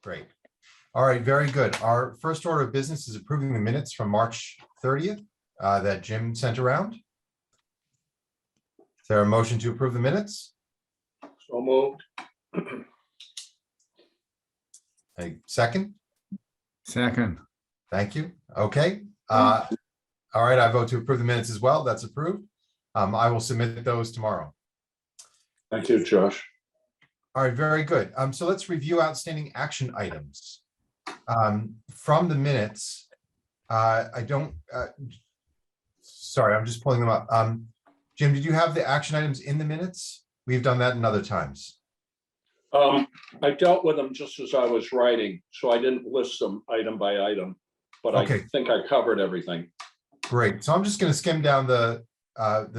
Great. All right, very good. Our first order of business is approving the minutes from March 30th that Jim sent around. Is there a motion to approve the minutes? So moved. A second? Second. Thank you. Okay. All right, I vote to approve the minutes as well. That's approved. I will submit those tomorrow. Thank you, Josh. All right, very good. So let's review outstanding action items. From the minutes, sorry, I'm just pulling them up. Jim, did you have the action items in the minutes? We've done that in other times. I dealt with them just as I was writing, so I didn't list them item by item, but Okay. I think I covered everything. Great. So I'm just going to skim down the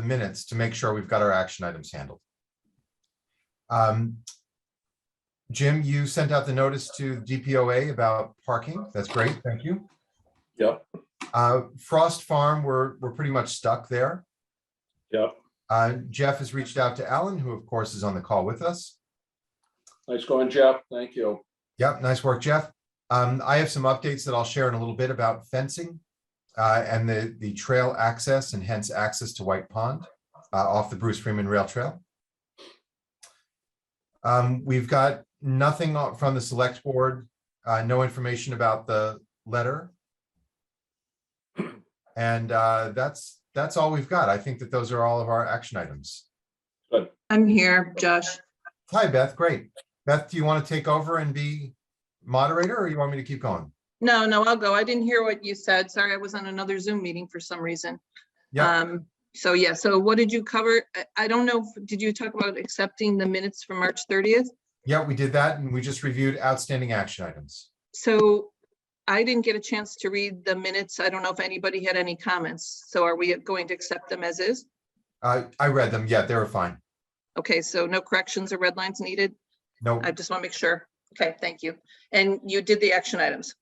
minutes to make sure we've got our action items handled. Jim, you sent out the notice to DPOA about parking. That's great. Thank you. Yep, Frost Farm, we're pretty much stuck there. yep. Jeff has reached out to Alan, who of course is on the call with us. Nice going, Jeff. Thank you. Yep, nice work, Jeff. I have some updates that I'll share in a little bit about fencing and the trail access and hence access to White Pond off the Bruce Freeman Rail Trail. We've got nothing from the select board, no information about the letter. And that's all we've got. I think that those are all of our action items. Good. I'm here, Josh. Hi, Beth. Great. Beth, do you want to take over and be moderator or you want me to keep going? No, I'll go. I didn't hear what you said. Sorry, I was on another Zoom meeting for some reason. Yeah. So yeah, so what did you cover? I don't know, did you talk about accepting the minutes from March 30th? Yeah, we did that and we just reviewed outstanding action items. So I didn't get a chance to read the minutes. I don't know if anybody had any comments. So are we going to accept them as is? I read them. Yeah, they were fine. Okay, so no corrections or red lines needed? No, I just want to make sure. Okay, thank you. And you did the action items?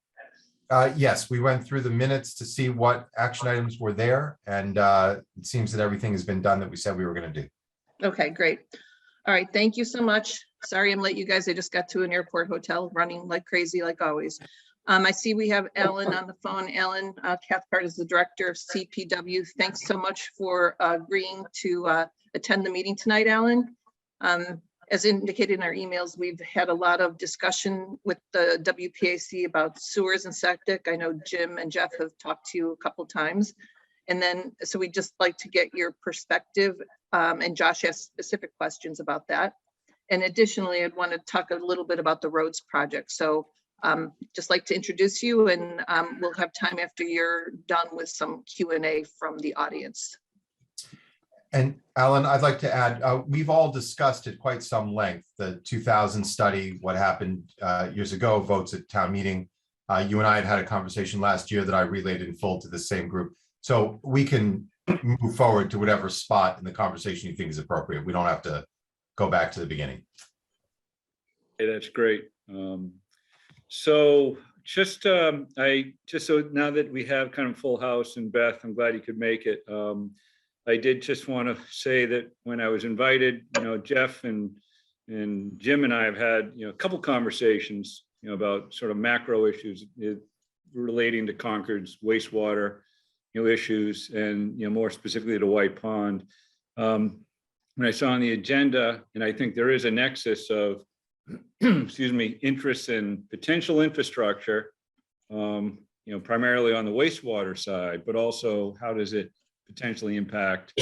yes, we went through the minutes to see what action items were there. And it seems that everything has been done that we said we were going to do. Okay, great. All right, thank you so much. Sorry I'm late, you guys. I just got to an airport hotel running like crazy, like always. I see we have Alan on the phone. Alan Cathcart is the director of CPW. Thanks so much for agreeing to attend the meeting tonight, Alan. As indicated in our emails, we've had a lot of discussion with the WPAC about sewers and septic. I know Jim and Jeff have talked to you a couple times. And then, so we'd just like to get your perspective, and Josh has specific questions about that. And additionally, I'd want to talk a little bit about the roads project. So just like to introduce you, and we'll have time after you're done with some Q&A from the audience. And Alan, I'd like to add, we've all discussed at quite some length the 2000 study, what happened years ago, votes at town meeting. You and I had a conversation last year that I relayed in full to the same group. So we can move forward to whatever spot in the conversation you think is appropriate. We don't have to go back to the beginning. Hey, that's great. So so now that we have kind of full house, and Beth, I'm glad you could make it. I did just want to say that when I was invited, Jeff and Jim and I have had, a couple conversations, about sort of macro issues relating to Concord's wastewater, issues, and, more specifically to White Pond. When I saw on the agenda, and I think there is a nexus of, excuse me, interest in potential infrastructure, primarily on the wastewater side, but also how does it potentially impact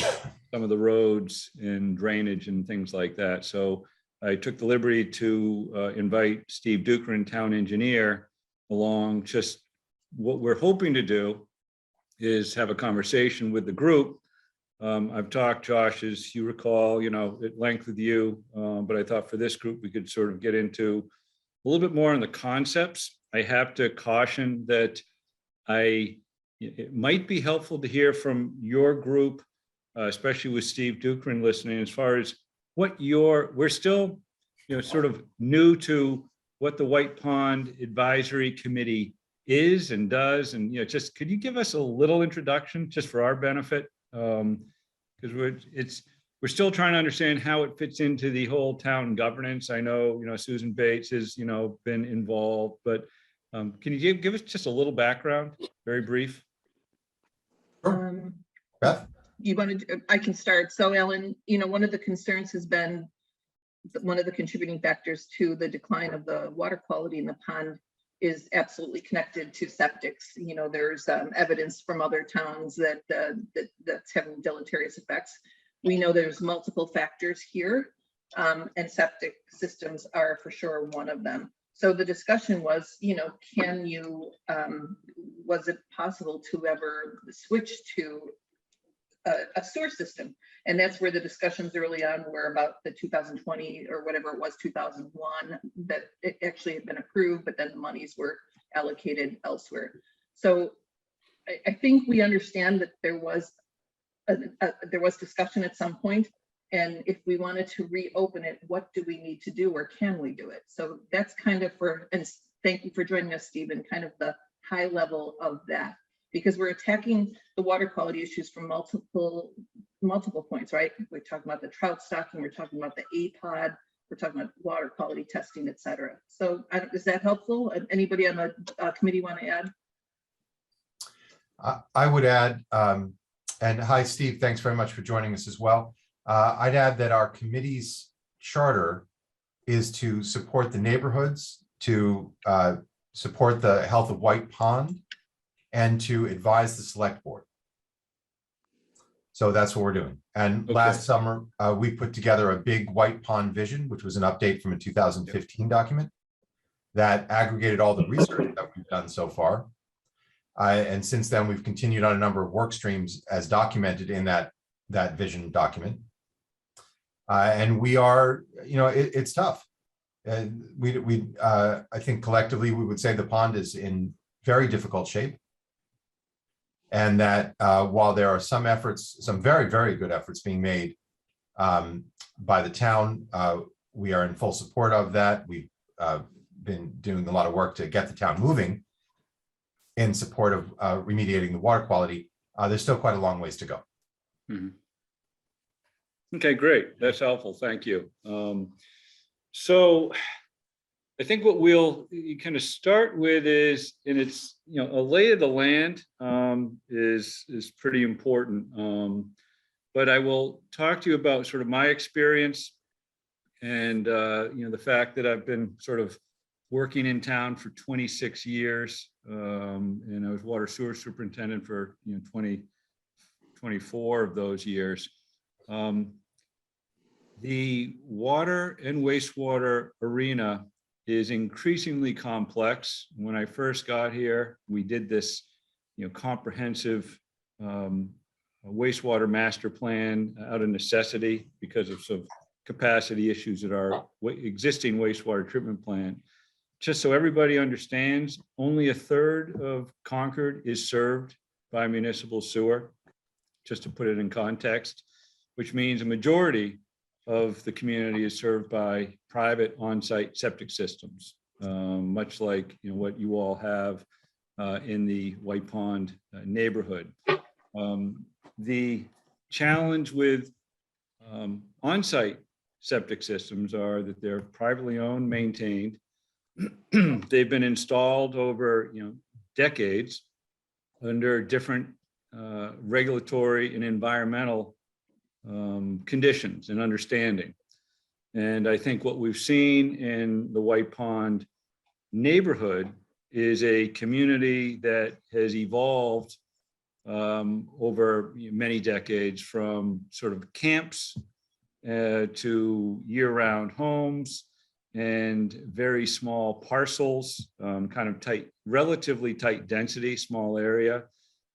some of the roads and drainage and things like that. So I took the liberty to invite Steve Dukran, town engineer, along. Just what we're hoping to do is have a conversation with the group. I've talked, Josh, as you recall, at length with you, but I thought for this group, we could sort of get into a little bit more on the concepts. I have to caution that it might be helpful to hear from your group, especially with Steve Dukran listening, as far as what we're still, sort of new to what the White Pond Advisory Committee is and does. And, just could you give us a little introduction just for our benefit? Because we're still trying to understand how it fits into the whole town governance. I know, Susan Bates has, been involved, but can you give us just a little background, very brief? Um, Beth? You wanted, I can start. So Ellen, one of the concerns has been one of the contributing factors to the decline of the water quality in the pond is absolutely connected to septics. There's evidence from other towns that that's having deleterious effects. We know there's multiple factors here, and septic systems are for sure one of them. So the discussion was, was it possible to ever switch to a sewer system? And that's where the discussions early on were about the 2020 or whatever it was, 2001, that it actually had been approved, but then the monies were allocated elsewhere. So I think we understand that there was discussion at some point, and if we wanted to reopen it, what do we need to do, or can we do it? So that's kind of and thank you for joining us, Stephen, kind of the high level of that, because we're attacking the water quality issues from multiple points, right? We're talking about the trout stocking, we're talking about the APOD, we're talking about water quality testing, et cetera. So is that helpful? Anybody on the committee want to add? I would add, and hi, Steve, thanks very much for joining us as well. I'd add that our committee's charter is to support the neighborhoods, to support the health of White Pond, and to advise the select board. So that's what we're doing. And Okay. Last summer, we put together a big White Pond vision, which was an update from a 2015 document that aggregated all the research that we've done so far. And since then, we've continued on a number of work streams as documented in that vision document. And we are, it's tough. And I think collectively, we would say the pond is in very difficult shape. And that while there are some efforts, some very, very good efforts being made by the town, we are in full support of that. We've been doing a lot of work to get the town moving in support of remediating the water quality. There's still quite a long ways to go. Mm-hmm. Okay, great. That's helpful. Thank you. So I think what we'll kind of start with is, and it's, a lay of the land is pretty important. But I will talk to you about sort of my experience and, the fact that I've been sort of working in town for 26 years. And I was water sewer superintendent for, 24 of those years. The water and wastewater arena is increasingly complex. When I first got here, we did this, comprehensive wastewater master plan out of necessity because of some capacity issues at our existing wastewater treatment plant. Just so everybody understands, only a third of Concord is served by municipal sewer, just to put it in context, which means a majority of the community is served by private on-site septic systems, much like what you all have in the White Pond neighborhood. The challenge with on-site septic systems are that they're privately owned, maintained. They've been installed over decades under different regulatory and environmental conditions and understanding. And I think what we've seen in the White Pond neighborhood is a community that has evolved over many decades, from sort of camps to year-round homes and very small parcels, kind of tight, relatively tight density, small area.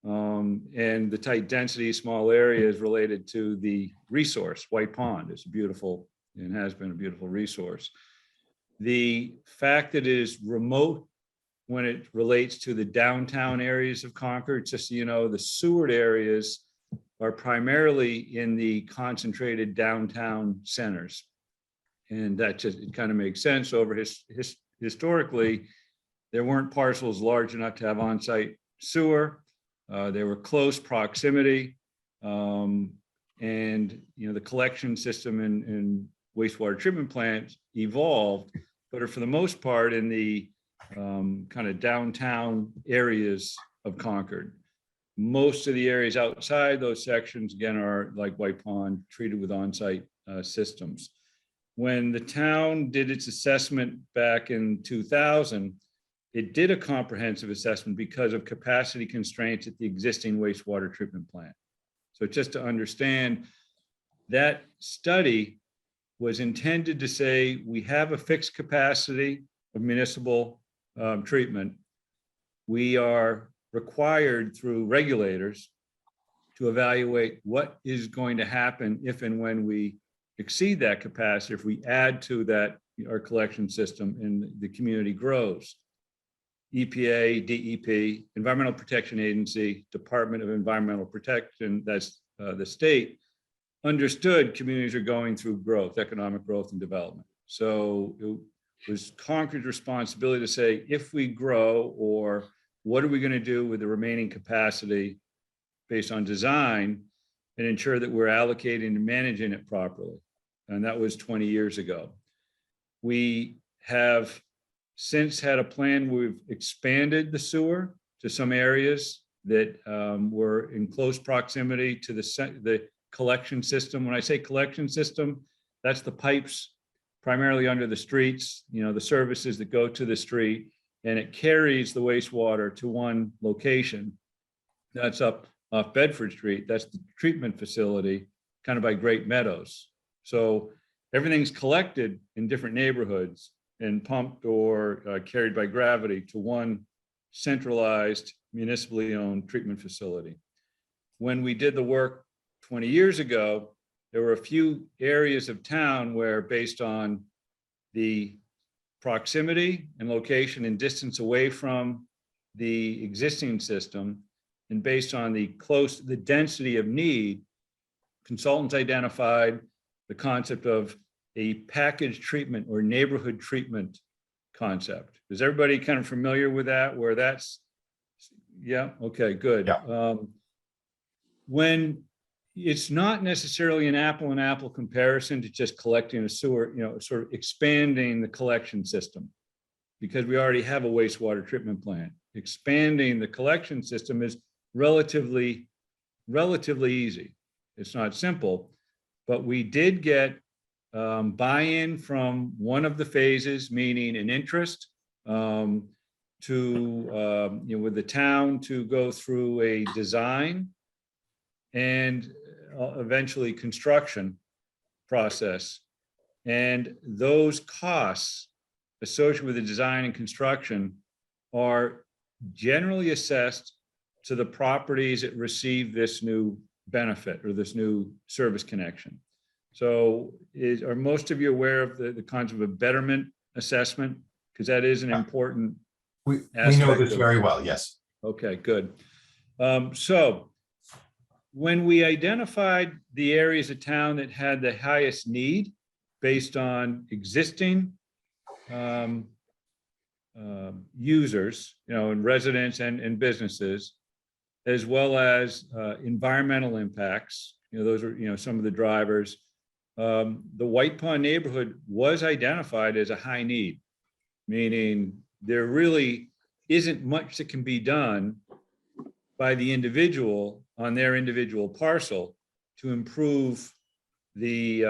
And the tight density, small area is related to the resource. White Pond is beautiful and has been a beautiful resource. The fact that it is remote when it relates to the downtown areas of Concord, just so you know, the sewered areas are primarily in the concentrated downtown centers. And that just, it kind of makes sense. Over historically, there weren't parcels large enough to have on-site sewer. They were close proximity. and, the collection system and wastewater treatment plants evolved, but are for the most part in the kind of downtown areas of Concord. Most of the areas outside those sections, again, are like White Pond, treated with on-site systems. When the town did its assessment back in 2000, it did a comprehensive assessment because of capacity constraints at the existing wastewater treatment plant. So just to understand, that study was intended to say we have a fixed capacity of municipal treatment. We are required through regulators to evaluate what is going to happen if and when we exceed that capacity, if we add to that our collection system and the community grows. EPA, DEP, Environmental Protection Agency, Department of Environmental Protection, that's the state, understood communities are going through growth, economic growth and development. So it was Concord's responsibility to say, if we grow, or what are we going to do with the remaining capacity based on design, and ensure that we're allocating and managing it properly. And that was 20 years ago. We have since had a plan. We've expanded the sewer to some areas that were in close proximity to the collection system. When I say collection system, that's the pipes primarily under the streets, the services that go to the street, and it carries the wastewater to one location. That's up off Bedford Street. That's the treatment facility, kind of by Great Meadows. So everything's collected in different neighborhoods and pumped or carried by gravity to one centralized, municipally owned treatment facility. When we did the work 20 years ago, there were a few areas of town where, based on the proximity and location and distance away from the existing system, and based on the density of need, consultants identified the concept of a package treatment or neighborhood treatment concept. Is everybody kind of familiar with that? Where that's, yeah, okay, good. Yeah. When it's not necessarily an apple comparison to just collecting a sewer, sort of expanding the collection system, because we already have a wastewater treatment plant. Expanding the collection system is relatively easy. It's not simple, but we did get buy-in from one of the phases, meaning an interest with the town to go through a design and eventually construction process. And those costs associated with the design and construction are generally assessed to the properties that receive this new benefit or this new service connection. So are most of you aware of the concept of a betterment assessment? Because that is an important We know this very well, yes. Okay, good. So when we identified the areas of town that had the highest need based on existing users, and residents and businesses, as well as environmental impacts, those are, some of the drivers. The White Pond neighborhood was identified as a high need, meaning there really isn't much that can be done by the individual on their individual parcel to improve the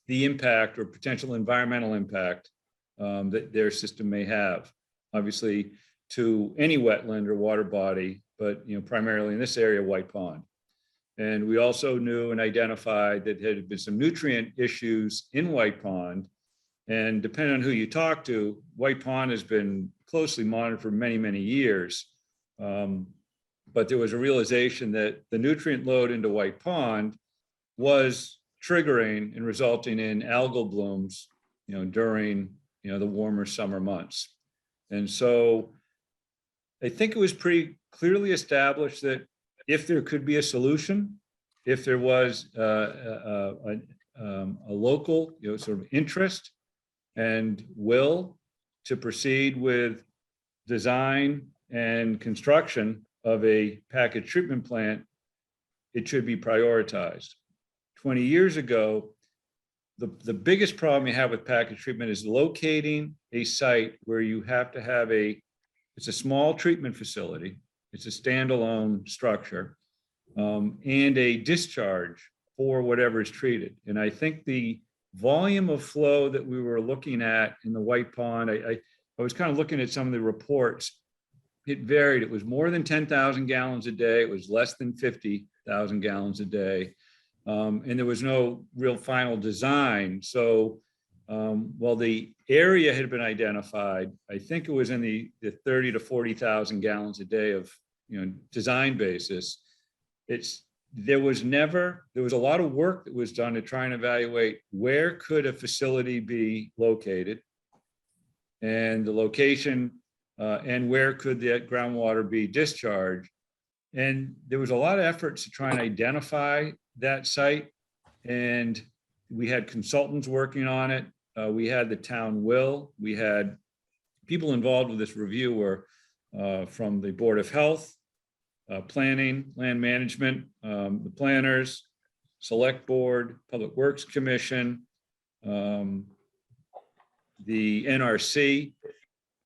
impact or potential environmental impact that their system may have. Obviously, to any wetland or water body, but primarily in this area, White Pond. And we also knew and identified that there had been some nutrient issues in White Pond. And depending on who you talk to, White Pond has been closely monitored for many, many years. But there was a realization that the nutrient load into White Pond was triggering and resulting in algal blooms, during, the warmer summer months. And so I think it was pretty clearly established that if there could be a solution, if there was a local, sort of interest and will to proceed with design and construction of a package treatment plant, it should be prioritized. 20 years ago, the biggest problem you have with package treatment is locating a site where you have to have it's a small treatment facility, it's a standalone structure, and a discharge for whatever is treated. And I think the volume of flow that we were looking at in the White Pond, I was kind of looking at some of the reports. It varied. It was more than 10,000 gallons a day. It was less than 50,000 gallons a day. And there was no real final design. So while the area had been identified, I think it was in the 30 to 40,000 gallons a day of design basis. There was a lot of work that was done to try and evaluate where could a facility be located and the location and where could the groundwater be discharged. And there was a lot of efforts to try and identify that site. And we had consultants working on it. We had the town will. We had people involved with this review were from the Board of Health, planning, land management, the planners, select board, Public Works Commission, the NRC.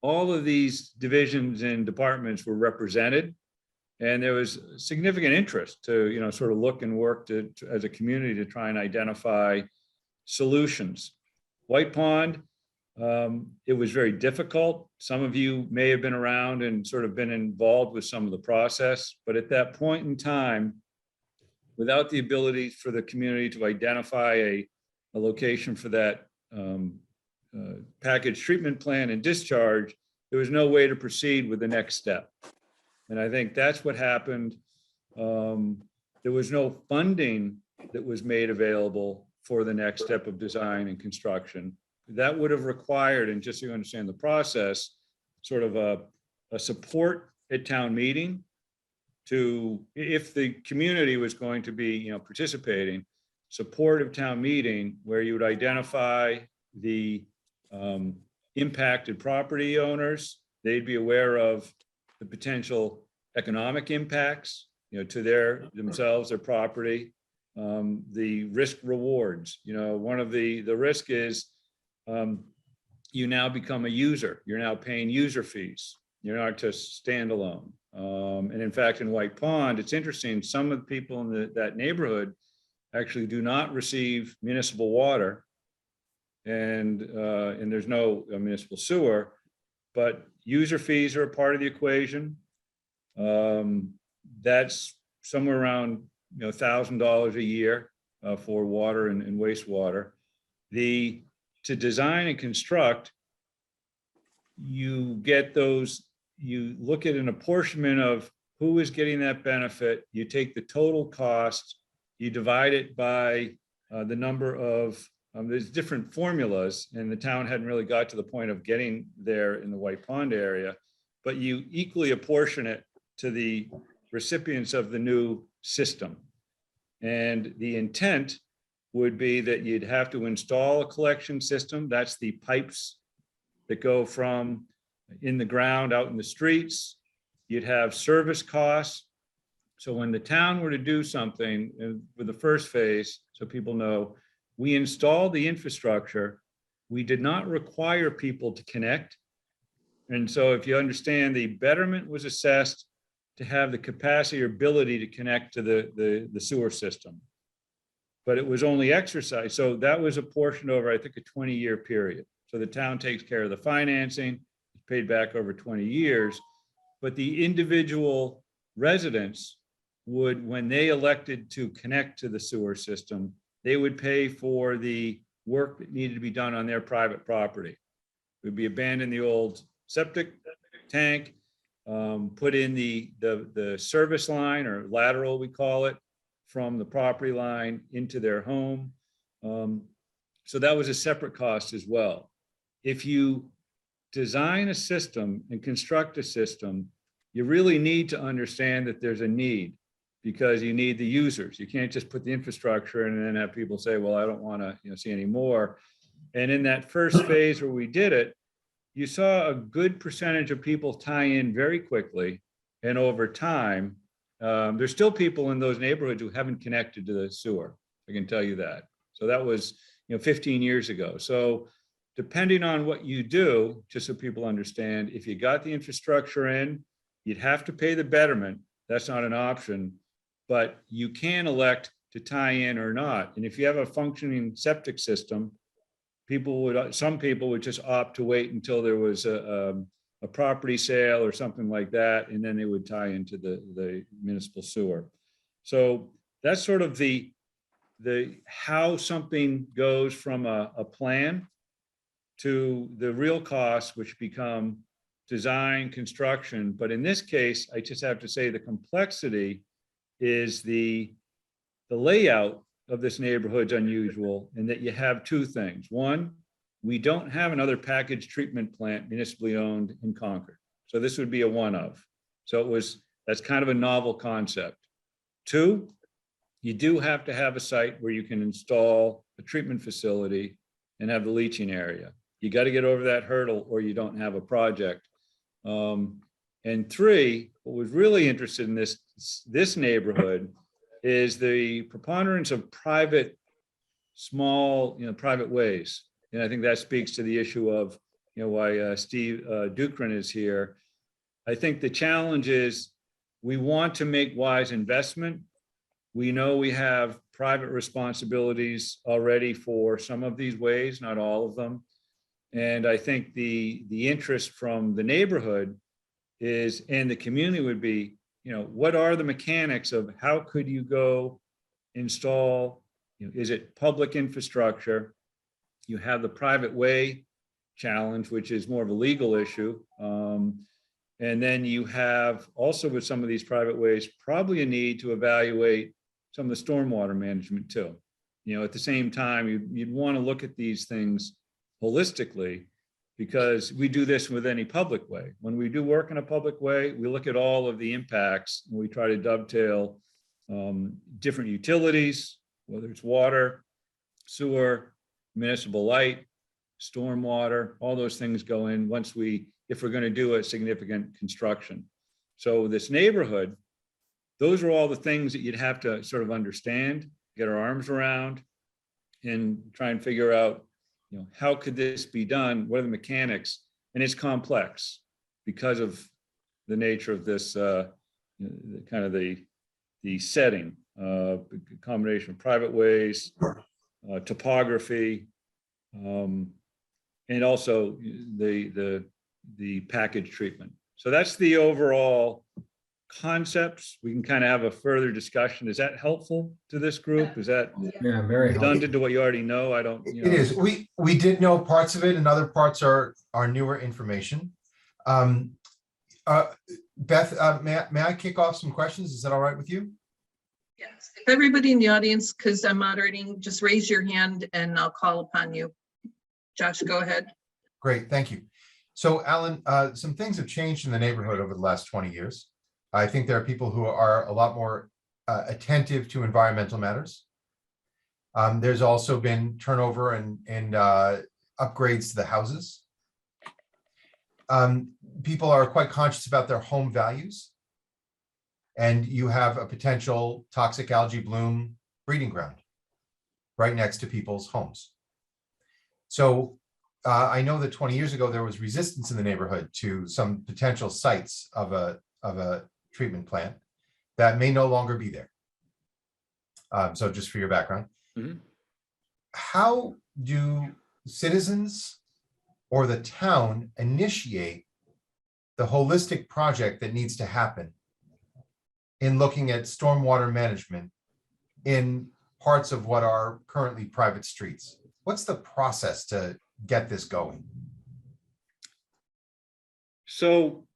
All of these divisions and departments were represented. And there was significant interest to, sort of look and work as a community to try and identify solutions. White Pond, it was very difficult. Some of you may have been around and sort of been involved with some of the process, but at that point in time, without the ability for the community to identify a location for that package treatment plan and discharge, there was no way to proceed with the next step. And I think that's what happened. There was no funding that was made available for the next step of design and construction. That would have required, and just so you understand the process, sort of a support at town meeting to, if the community was going to be, participating, support of town meeting where you would identify the impacted property owners. They'd be aware of the potential economic impacts, to themselves, their property, the risk rewards. One of the risk is you now become a user. You're now paying user fees. You're not just standalone. And in fact, in White Pond, it's interesting. Some of the people in that neighborhood actually do not receive municipal water, and there's no municipal sewer, but user fees are a part of the equation. That's somewhere around $1,000 a year for water and wastewater. To design and construct, you get those. You look at an apportionment of who is getting that benefit. You take the total cost, you divide it by the number of. There's different formulas, and the town hadn't really got to the point of getting there in the White Pond area, but you equally apportion it to the recipients of the new system. And the intent would be that you'd have to install a collection system. That's the pipes that go from in the ground out in the streets. You'd have service costs. So when the town were to do something with the first phase, so people know, we installed the infrastructure. We did not require people to connect. And so if you understand, the betterment was assessed to have the capacity or ability to connect to the sewer system. But it was only exercised. So that was apportioned over, I think, a 20-year period. So the town takes care of the financing, it's paid back over 20 years. But the individual residents would, when they elected to connect to the sewer system, they would pay for the work that needed to be done on their private property. It would be abandon the old septic tank, put in the service line or lateral, we call it, from the property line into their home. So that was a separate cost as well. If you design a system and construct a system, you really need to understand that there's a need, because you need the users. You can't just put the infrastructure and then have people say, well, I don't want to see any more. And in that first phase where we did it, you saw a good percentage of people tie in very quickly. And over time, there's still people in those neighborhoods who haven't connected to the sewer. I can tell you that. So that was, 15 years ago. So depending on what you do, just so people understand, if you got the infrastructure in, you'd have to pay the betterment. That's not an option, but you can elect to tie in or not. And if you have a functioning septic system, some people would just opt to wait until there was a property sale or something like that, and then they would tie into the municipal sewer. So that's sort of the how something goes from a plan to the real costs, which become design, construction. But in this case, I just have to say the complexity is the layout of this neighborhood's unusual in that you have two things. One, we don't have another package treatment plant municipally owned in Concord. So this would be a one of. So that's kind of a novel concept. Two, you do have to have a site where you can install a treatment facility and have the leaching area. You got to get over that hurdle or you don't have a project. And three, what was really interested in this neighborhood is the preponderance of private, small, private ways. And I think that speaks to the issue of, why Steve Dukran is here. I think the challenge is we want to make wise investment. We know we have private responsibilities already for some of these ways, not all of them. And I think the interest from the neighborhood is, and the community would be, what are the mechanics of how could you go install, is it public infrastructure? You have the private way challenge, which is more of a legal issue. And then you have also with some of these private ways, probably a need to evaluate some of the stormwater management too. At the same time, you'd want to look at these things holistically, because we do this with any public way. When we do work in a public way, we look at all of the impacts and we try to dovetail different utilities, whether it's water, sewer, municipal light, stormwater, all those things go in if we're going to do a significant construction. So this neighborhood, those are all the things that you'd have to sort of understand, get our arms around, and try and figure out, how could this be done? What are the mechanics? And it's complex because of the nature of this, kind of the setting, combination of private ways, topography, and also the package treatment. So that's the overall concepts. We can kind of have a further discussion. Is that helpful to this group? Is that Very helpful. redundant to what you already know? I don't. It is. We did know parts of it, and other parts are newer information. Beth, may I kick off some questions? Is that all right with you? Yes, if everybody in the audience, because I'm moderating, just raise your hand and I'll call upon you. Josh, go ahead. Great, thank you. So Alan, some things have changed in the neighborhood over the last 20 years. I think there are people who are a lot more attentive to environmental matters. There's also been turnover and upgrades to the houses. People are quite conscious about their home values. And you have a potential toxic algae bloom breeding ground right next to people's homes. So I know that 20 years ago, there was resistance in the neighborhood to some potential sites of a treatment plant that may no longer be there. So just for your background, how do citizens or the town initiate the holistic project that needs to happen in looking at stormwater management in parts of what are currently private streets? What's the process to get this going? So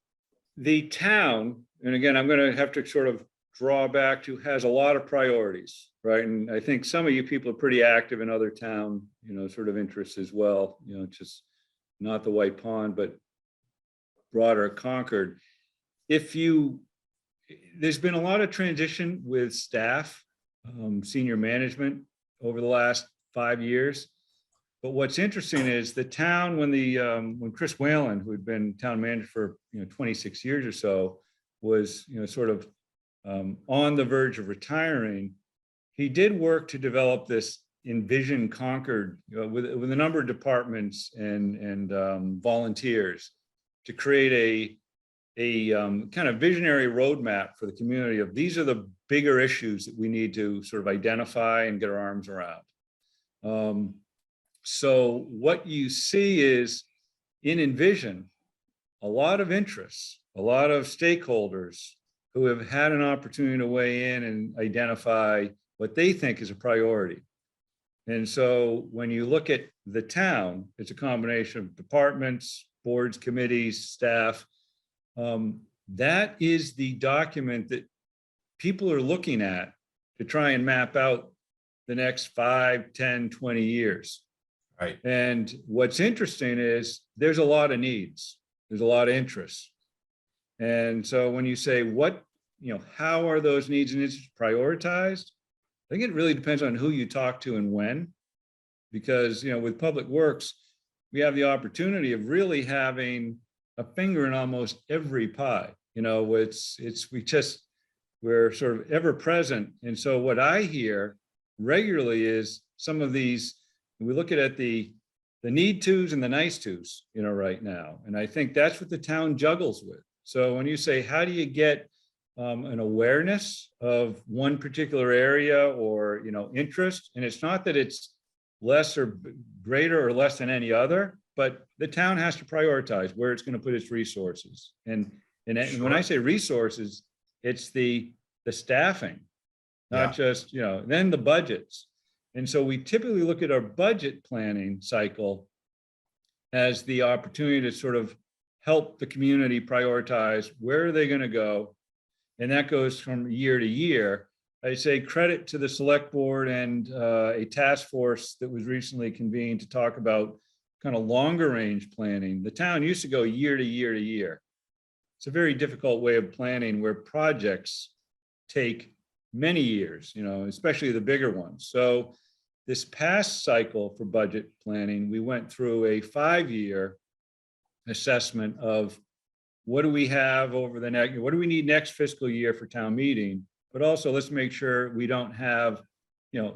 the town, and again, I'm going to have to sort of draw back to, has a lot of priorities, right? And I think some of you people are pretty active in other town, sort of interests as well, just not the White Pond, but broader Concord. There's been a lot of transition with staff, senior management over the last 5 years. But what's interesting is the town, when Chris Whalen, who had been town manager for 26 years or so, was sort of on the verge of retiring, he did work to develop this Envision Concord with a number of departments and volunteers to create a kind of visionary roadmap for the community of these are the bigger issues that we need to sort of identify and get our arms around. So what you see is in Envision, a lot of interests, a lot of stakeholders who have had an opportunity to weigh in and identify what they think is a priority. And so when you look at the town, it's a combination of departments, boards, committees, staff. That is the document that people are looking at to try and map out the next 5, 10, 20 years. Right. And what's interesting is there's a lot of needs. There's a lot of interests. And so when you say how are those needs and interests prioritized? I think it really depends on who you talk to and when, because, with Public Works, we have the opportunity of really having a finger in almost every pie. We're sort of ever present. And so what I hear regularly is some of these, we look at the need tos and the nice tos, right now. And I think that's what the town juggles with. So when you say, how do you get an awareness of one particular area or, interest, and it's not that it's less or greater or less than any other, but the town has to prioritize where it's going to put its resources. And when I say resources, it's the staffing, not just, then the budgets. And so we typically look at our budget planning cycle as the opportunity to sort of help the community prioritize where are they going to go. And that goes from year to year. I say credit to the select board and a task force that was recently convened to talk about kind of longer range planning. The town used to go year to year to year. It's a very difficult way of planning where projects take many years, especially the bigger ones. So this past cycle for budget planning, we went through a 5-year assessment of what do we have over the next, what do we need next fiscal year for town meeting? But also let's make sure we don't have,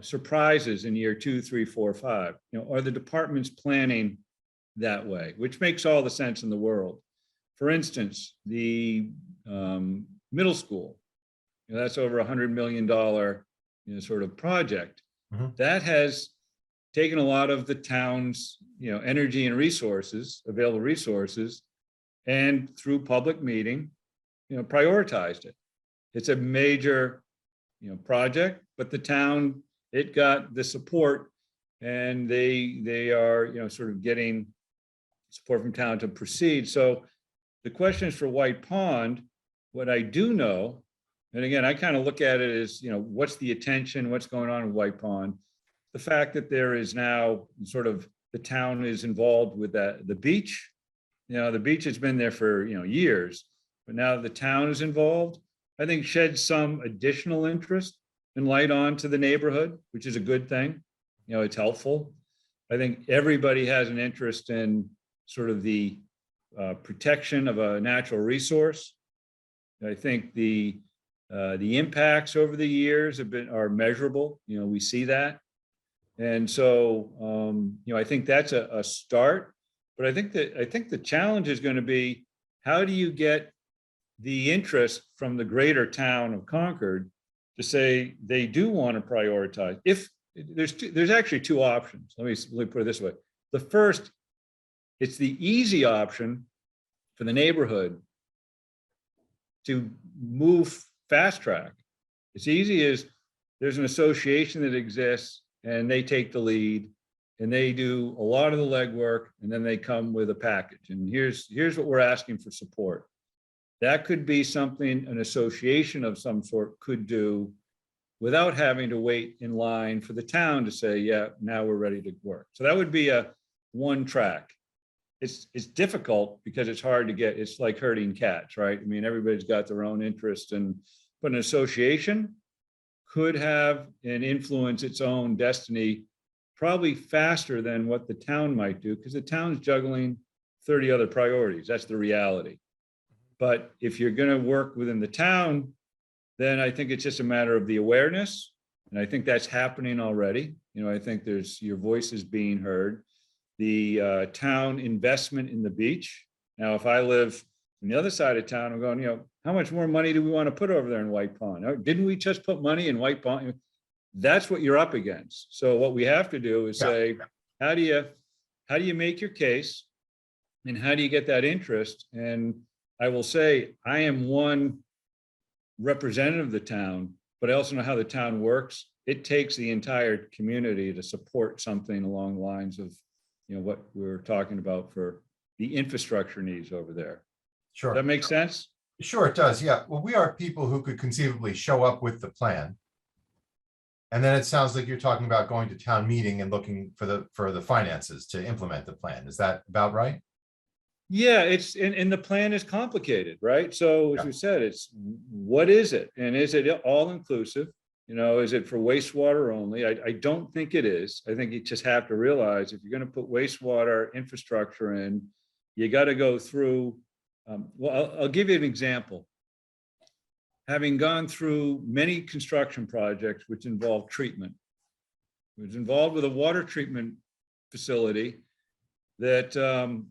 surprises in year 2, 3, 4, 5. Are the departments planning that way? Which makes all the sense in the world. For instance, the middle school, that's over $100 million, sort of project. Mhm. That has taken a lot of the town's, energy and resources, available resources, and through public meeting, prioritized it. It's a major, project, but the town, it got the support, and they are, sort of getting support from town to proceed. So the question is for White Pond, what I do know, and again, I kind of look at it as, what's the attention, what's going on in White Pond? The fact that there is now sort of the town is involved with the beach. The beach has been there for, years, but now the town is involved, I think sheds some additional interest and light on to the neighborhood, which is a good thing. It's helpful. I think everybody has an interest in sort of the protection of a natural resource. I think the impacts over the years are measurable. We see that. And so, I think that's a start. But I think the challenge is going to be, how do you get the interest from the greater town of Concord to say they do want to prioritize? If there's actually 2 options. Let me put it this way. The first, it's the easy option for the neighborhood to move fast track. It's easy as there's an association that exists and they take the lead and they do a lot of the legwork, and then they come with a package. And here's what we're asking for support. That could be something an association of some sort could do without having to wait in line for the town to say, yeah, now we're ready to work. So that would be a one track. It's difficult because it's hard to get, it's like herding cats, right? I mean, everybody's got their own interest, but an association could have and influence its own destiny probably faster than what the town might do, because the town's juggling 30 other priorities. That's the reality. But if you're going to work within the town, then I think it's just a matter of the awareness And I think that's happening already. I think your voice is being heard. The town investment in the beach. Now, if I live on the other side of town, I'm going, how much more money do we want to put over there in White Pond? Didn't we just put money in White Pond? That's what you're up against. So what we have to do is say, how do you make your case? And how do you get that interest? And I will say, I am one representative of the town, but I also know how the town works. It takes the entire community to support something along the lines of, what we're talking about for the infrastructure needs over there. Sure. Does that make sense? Sure, it does. Yeah. Well, we are people who could conceivably show up with the plan. And then it sounds like you're talking about going to town meeting and looking for the finances to implement the plan. Is that about right? Yeah, and the plan is complicated, right? So as Yeah. you said, it's what is it? And is it all inclusive? Is it for wastewater only? I don't think it is. I think you just have to realize if you're going to put wastewater infrastructure in, you got to go through. Well, I'll give you an example. Having gone through many construction projects which involve treatment, I was involved with a water treatment facility that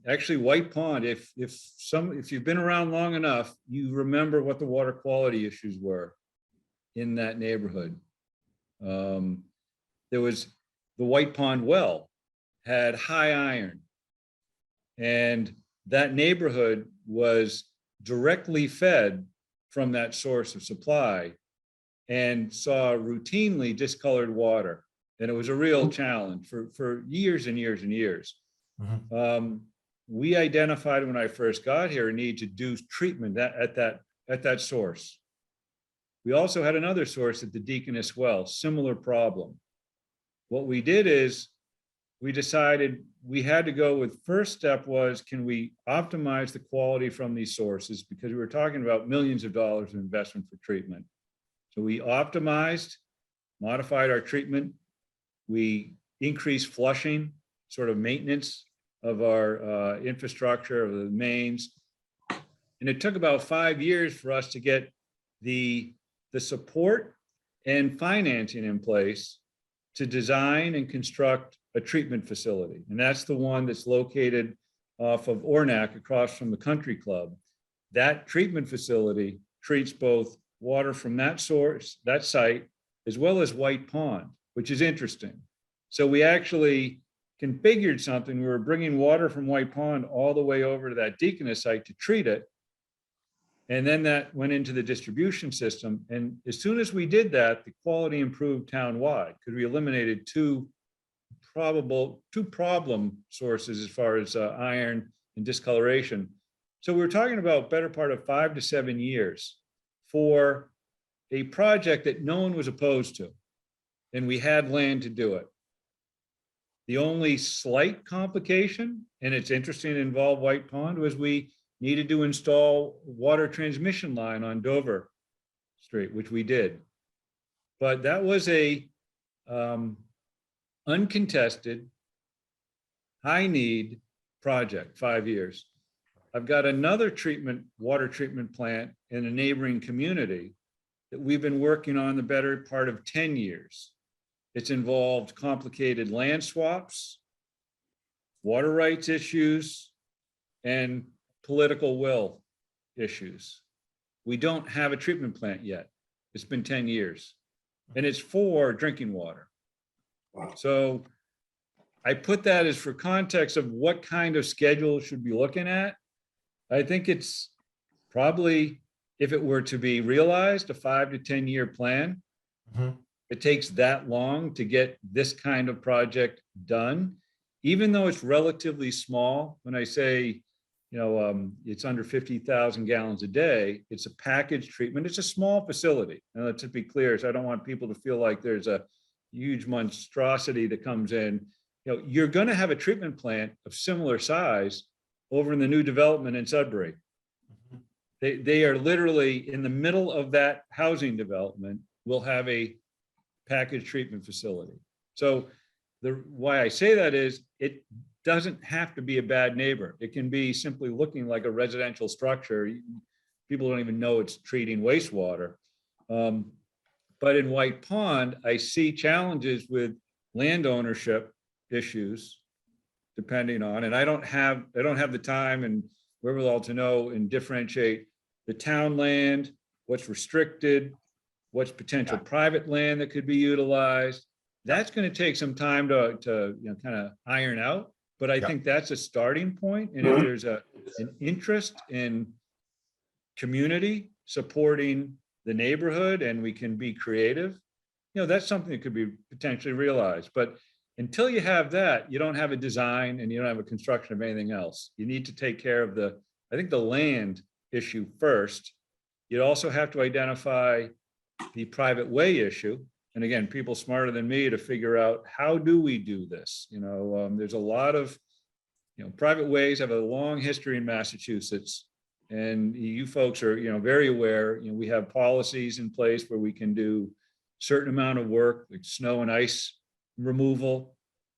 actually White Pond, if you've been around long enough, you remember what the water quality issues were in that neighborhood. There was the White Pond well had high iron, and that neighborhood was directly fed from that source of supply and saw routinely discolored water. And it was a real challenge for years and years and years. Mhm. We identified when I first got here a need to do treatment at that source. We also had another source at the Deaconess Well, similar problem. What we did is we decided we had to go with, first step was, can we optimize the quality from these sources? Because we were talking about millions of dollars of investment for treatment. So we optimized, modified our treatment. We increased flushing, sort of maintenance of our infrastructure, of the mains. And it took about 5 years for us to get the support and financing in place to design and construct a treatment facility. And that's the one that's located off of Ornac across from the country club. That treatment facility treats both water from that source, that site, as well as White Pond, which is interesting. So we actually configured something. We were bringing water from White Pond all the way over to that Deaconess site to treat it. And then that went into the distribution system. And as soon as we did that, the quality improved townwide because we eliminated two problem sources as far as iron and discoloration. So we're talking about better part of 5 to 7 years for a project that no one was opposed to. And we had land to do it. The only slight complication, and it's interesting to involve White Pond, was we needed to install water transmission line on Dover Street, which we did. But that was a uncontested, high need project, 5 years. I've got another water treatment plant in a neighboring community that we've been working on the better part of 10 years. It's involved complicated land swaps, water rights issues, and political will issues. We don't have a treatment plant yet. It's been 10 years, and it's for drinking water. Wow. So I put that as for context of what kind of schedule should be looking at. I think it's probably, if it were to be realized, a 5 to 10 year plan. Mhm. It takes that long to get this kind of project done, even though it's relatively small. When I say, it's under 50,000 gallons a day, it's a package treatment. It's a small facility. And to be clear, so I don't want people to feel like there's a huge monstrosity that comes in. You're going to have a treatment plant of similar size over in the new development in Sudbury. They are literally in the middle of that housing development. Will have a package treatment facility. So why I say that is it doesn't have to be a bad neighbor. It can be simply looking like a residential structure. People don't even know it's treating wastewater. But in White Pond, I see challenges with land ownership issues, depending on, and I don't have the time and wherewithal to know and differentiate the town land, what's restricted, what's potential private land that could be utilized. That's going to take some time to kind of iron out. But I think that's a starting point. And if there's an interest in community supporting the neighborhood and we can be creative, that's something that could be potentially realized. But until you have that, you don't have a design and you don't have a construction of anything else. You need to take care of the land issue first. You'd also have to identify the private way issue. And again, people smarter than me to figure out, how do we do this? There's a lot of, private ways have a long history in Massachusetts. And you folks are, very aware, we have policies in place where we can do certain amount of work, like snow and ice removal,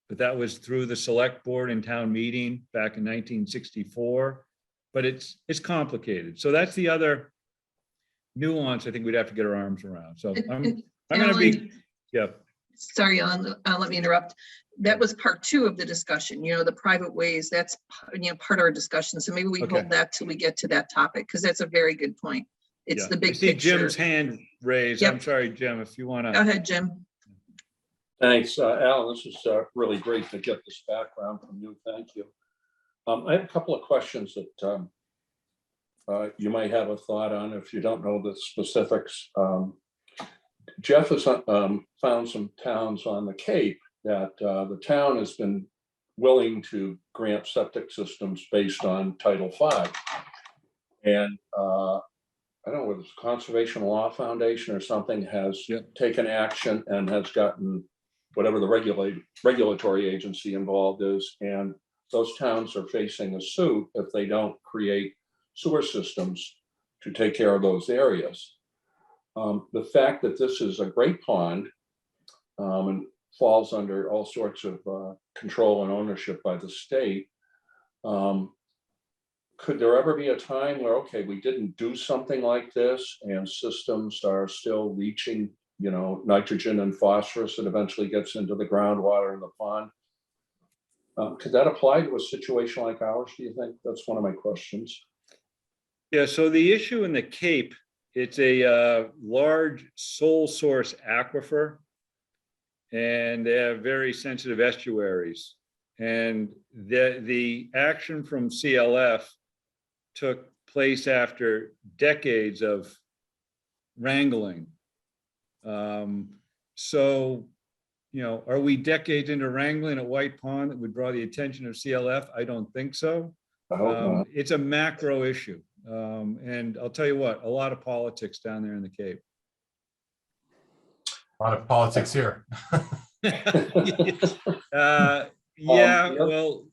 but that was through the select board and town meeting back in 1964. But it's complicated. So that's the other nuance I think we'd have to get our arms around. So I'm going to be, Sorry, let me interrupt. That was part 2 of the discussion, the private ways, that's, part of our discussion. So maybe we hold that till we get to that topic, because that's a very good point. It's the big I see picture. Jim's hand raised. Yep. I'm sorry, Jim, if you want to. Go ahead, Jim. Thanks, Alan. This is really great to get this background from you. Thank you. I have a couple of questions that you might have a thought on if you don't know the specifics. Jeff has found some towns on the Cape that the town has been willing to grant septic systems based on Title V. And I don't know whether it's Conservation Law Foundation or something has taken action and has gotten whatever the regulatory agency involved is. And those towns are facing a suit if they don't create sewer systems to take care of those areas. The fact that this is a great pond and falls under all sorts of control and ownership by the state, could there ever be a time where, okay, we didn't do something like this and systems are still leaching, nitrogen and phosphorus that eventually gets into the groundwater in the pond? Could that apply to a situation like ours, do you think? That's one of my questions. Yeah, so the issue in the Cape, it's a large sole source aquifer, and they have very sensitive estuaries. And the action from CLF took place after decades of wrangling. So, are we decades into wrangling at White Pond that would draw the attention of CLF? I don't think so. I hope not. It's a macro issue. And I'll tell you what, a lot of politics down there in the Cape. A lot of politics here. Well,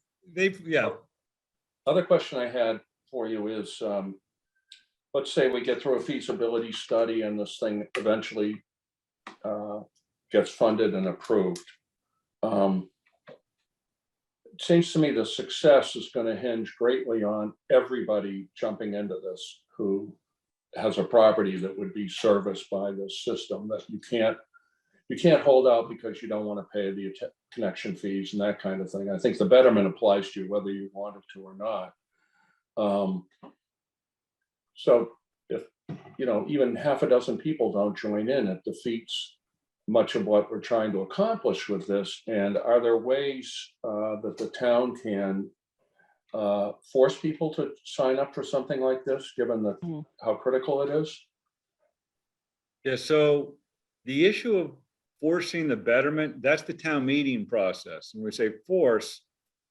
Other question I had for you is, let's say we get through a feasibility study and this thing eventually gets funded and approved. It seems to me the success is going to hinge greatly on everybody jumping into this who has a property that would be serviced by this system, that you can't hold out because you don't want to pay the connection fees and that kind of thing. I think the betterment applies to you whether you wanted to or not. So if, even half a dozen people don't join in, it defeats much of what we're trying to accomplish with this. And are there ways that the town can force people to sign up for something like this, given how critical it is? Yeah, so the issue of forcing the betterment, that's the town meeting process. And we say force,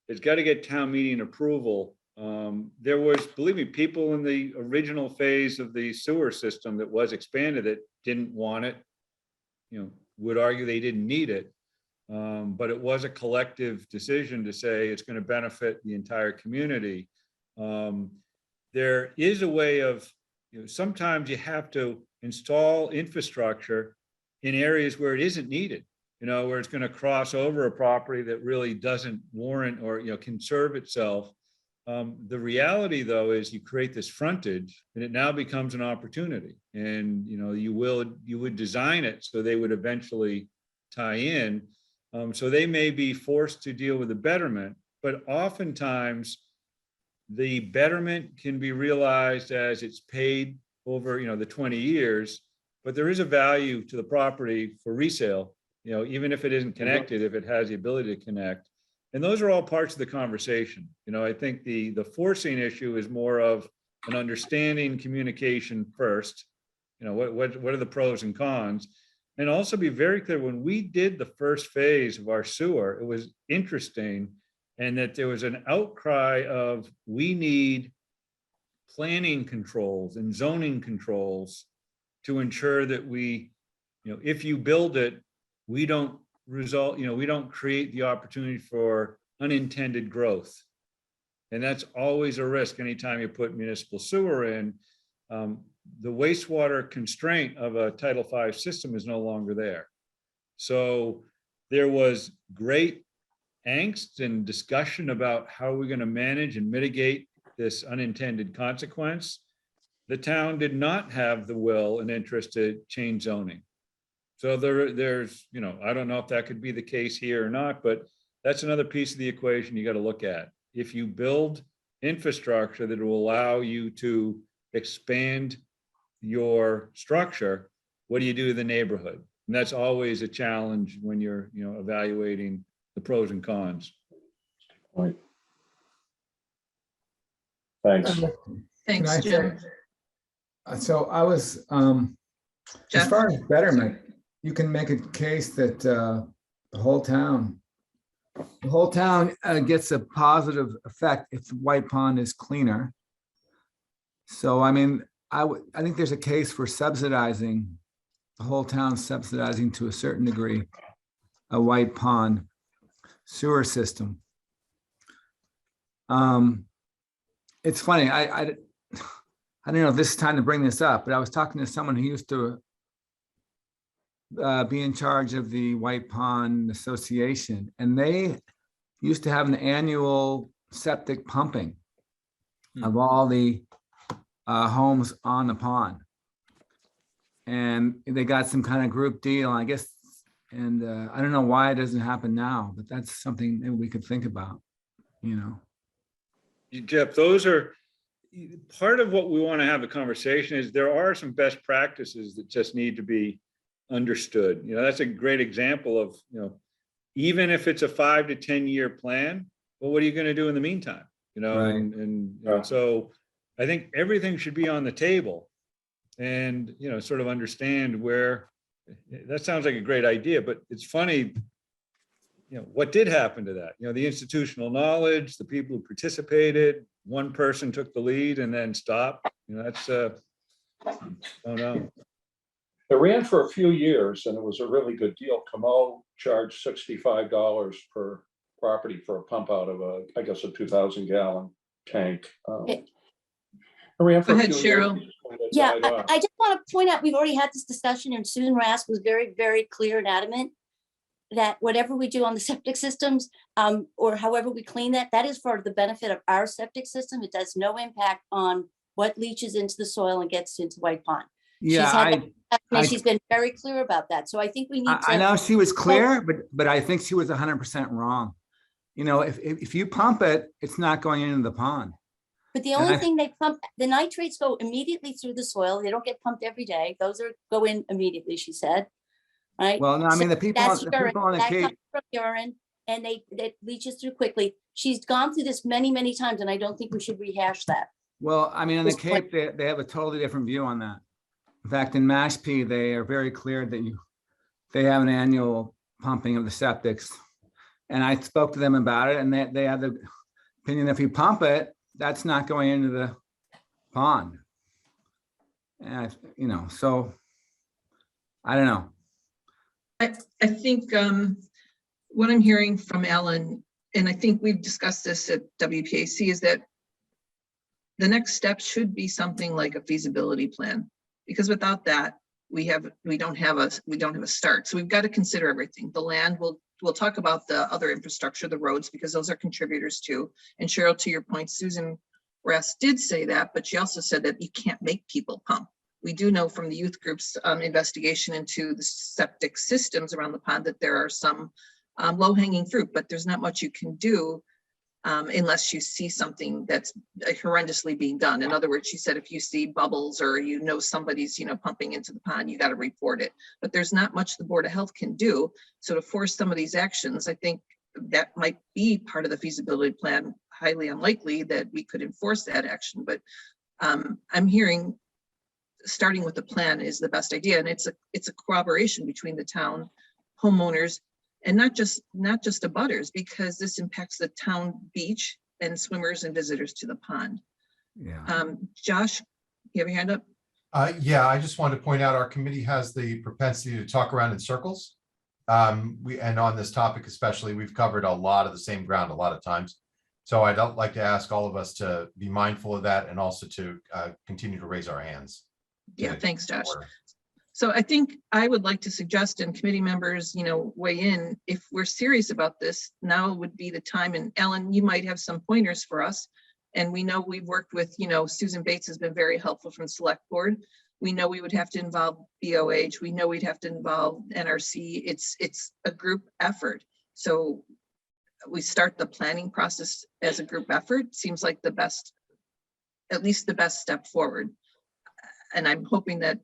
it's got to get town meeting approval. There was, believe me, people in the original phase of the sewer system that was expanded that didn't want it, would argue they didn't need it. But it was a collective decision to say it's going to benefit the entire community. There is a way of, sometimes you have to install infrastructure in areas where it isn't needed, where it's going to cross over a property that really doesn't warrant or, can serve itself. The reality, though, is you create this frontage and it now becomes an opportunity. And, you would design it so they would eventually tie in. So they may be forced to deal with the betterment, but oftentimes the betterment can be realized as it's paid over, the 20 years, but there is a value to the property for resale, even if it isn't connected, if it has the ability to connect. And those are all parts of the conversation. I think the forcing issue is more of an understanding communication first. What are the pros and cons? And also be very clear, when we did the first phase of our sewer, it was interesting, and that there was an outcry of, we need planning controls and zoning controls to ensure that we, if you build it, we don't we don't create the opportunity for unintended growth. And that's always a risk anytime you put municipal sewer in. The wastewater constraint of a Title V system is no longer there. So there was great angst and discussion about how we're going to manage and mitigate this unintended consequence. The town did not have the will and interest to change zoning. So there's, I don't know if that could be the case here or not, but that's another piece of the equation you got to look at. If you build infrastructure that will allow you to expand your structure, what do you do to the neighborhood? And that's always a challenge when you're, evaluating the pros and cons. Right. Thanks. Thanks, Jim. So I was, as Jeff? far as betterment, you can make a case that the whole town gets a positive effect if White Pond is cleaner. So, I mean, I think there's a case for subsidizing, the whole town subsidizing to a certain degree, a White Pond sewer system. It's funny, I don't know if this is time to bring this up, but I was talking to someone who used to be in charge of the White Pond Association, and they used to have an annual septic pumping of all the homes on the pond. And they got some kind of group deal, I guess, and I don't know why it doesn't happen now, but that's something that we could think about, Jeff, those are part of what we want to have a conversation is there are some best practices that just need to be understood. That's a great example of, even if it's a 5 to 10 year plan, well, what are you going to do in the meantime? Right. And so I think everything should be on the table and, sort of understand where that sounds like a great idea, but it's funny, what did happen to that? The institutional knowledge, the people who participated, one person took the lead and then stopped. That's, I don't know. It ran for a few years and it was a really good deal. Camo charged $65 per property for a pump out of I guess a 2,000 gallon tank. It ran for Go a ahead, few years. Cheryl. Yeah, I just want to point out, we've already had this discussion and Susan Rask was very, very clear and adamant that whatever we do on the septic systems, or however we clean that is for the benefit of our septic system. It does no impact on what leaches into the soil and gets into White Pond. Yeah, She's been very clear about that. So I think we need to. I know she was clear, but I think she was 100% wrong. If you pump it, it's not going into the pond. But the only thing they pump, the nitrates go immediately through the soil. They don't get pumped every day. Those go in immediately, she said. Right. Well, no, I mean, the people on the that Cape. comes from urine and it leaches through quickly. She's gone through this many, many times, and I don't think we should rehash that. Well, I mean, on the Cape, they have a totally different view on that. In fact, in Mashpee, they are very clear that they have an annual pumping of the septics. And I spoke to them about it, and they have the opinion if you pump it, that's not going into the pond. And so I don't know. I think what I'm hearing from Alan, and I think we've discussed this at WPAC, is that the next step should be something like a feasibility plan, because without that, we don't have a start. So we've got to consider everything. The land will we'll talk about the other infrastructure, the roads, because those are contributors too. And Cheryl, to your point, Susan Rest did say that, but she also said that you can't make people pump. We do know from the youth group's investigation into the septic systems around the pond that there are some low-hanging fruit, but there's not much you can do unless you see something that's horrendously being done. In other words, she said, if you see bubbles or you know somebody's, pumping into the pond, you got to report it. But there's not much the Board of Health can do. So to force some of these actions, I think that might be part of the feasibility plan. Highly unlikely that we could enforce that action, but I'm hearing starting with the plan is the best idea, and it's a cooperation between the town, homeowners, and not just abutters, because this impacts the town beach and swimmers and visitors to the pond. Yeah. Josh, you have your hand up? Yeah, I just wanted to point out our committee has the propensity to talk around in circles. And on this topic especially, we've covered a lot of the same ground a lot of times. So I'd like to ask all of us to be mindful of that and also to continue to raise our hands. Yeah, thanks, Josh. So I think I would like to suggest, and committee members, weigh in, if we're serious about this, now would be the time. And Ellen, you might have some pointers for us. And we know we've worked with, Susan Bates has been very helpful from Select Board. We know we would have to involve BOH. We know we'd have to involve NRC. It's a group effort. So we start the planning process as a group effort. Seems like the best, at least the best step forward. And I'm hoping that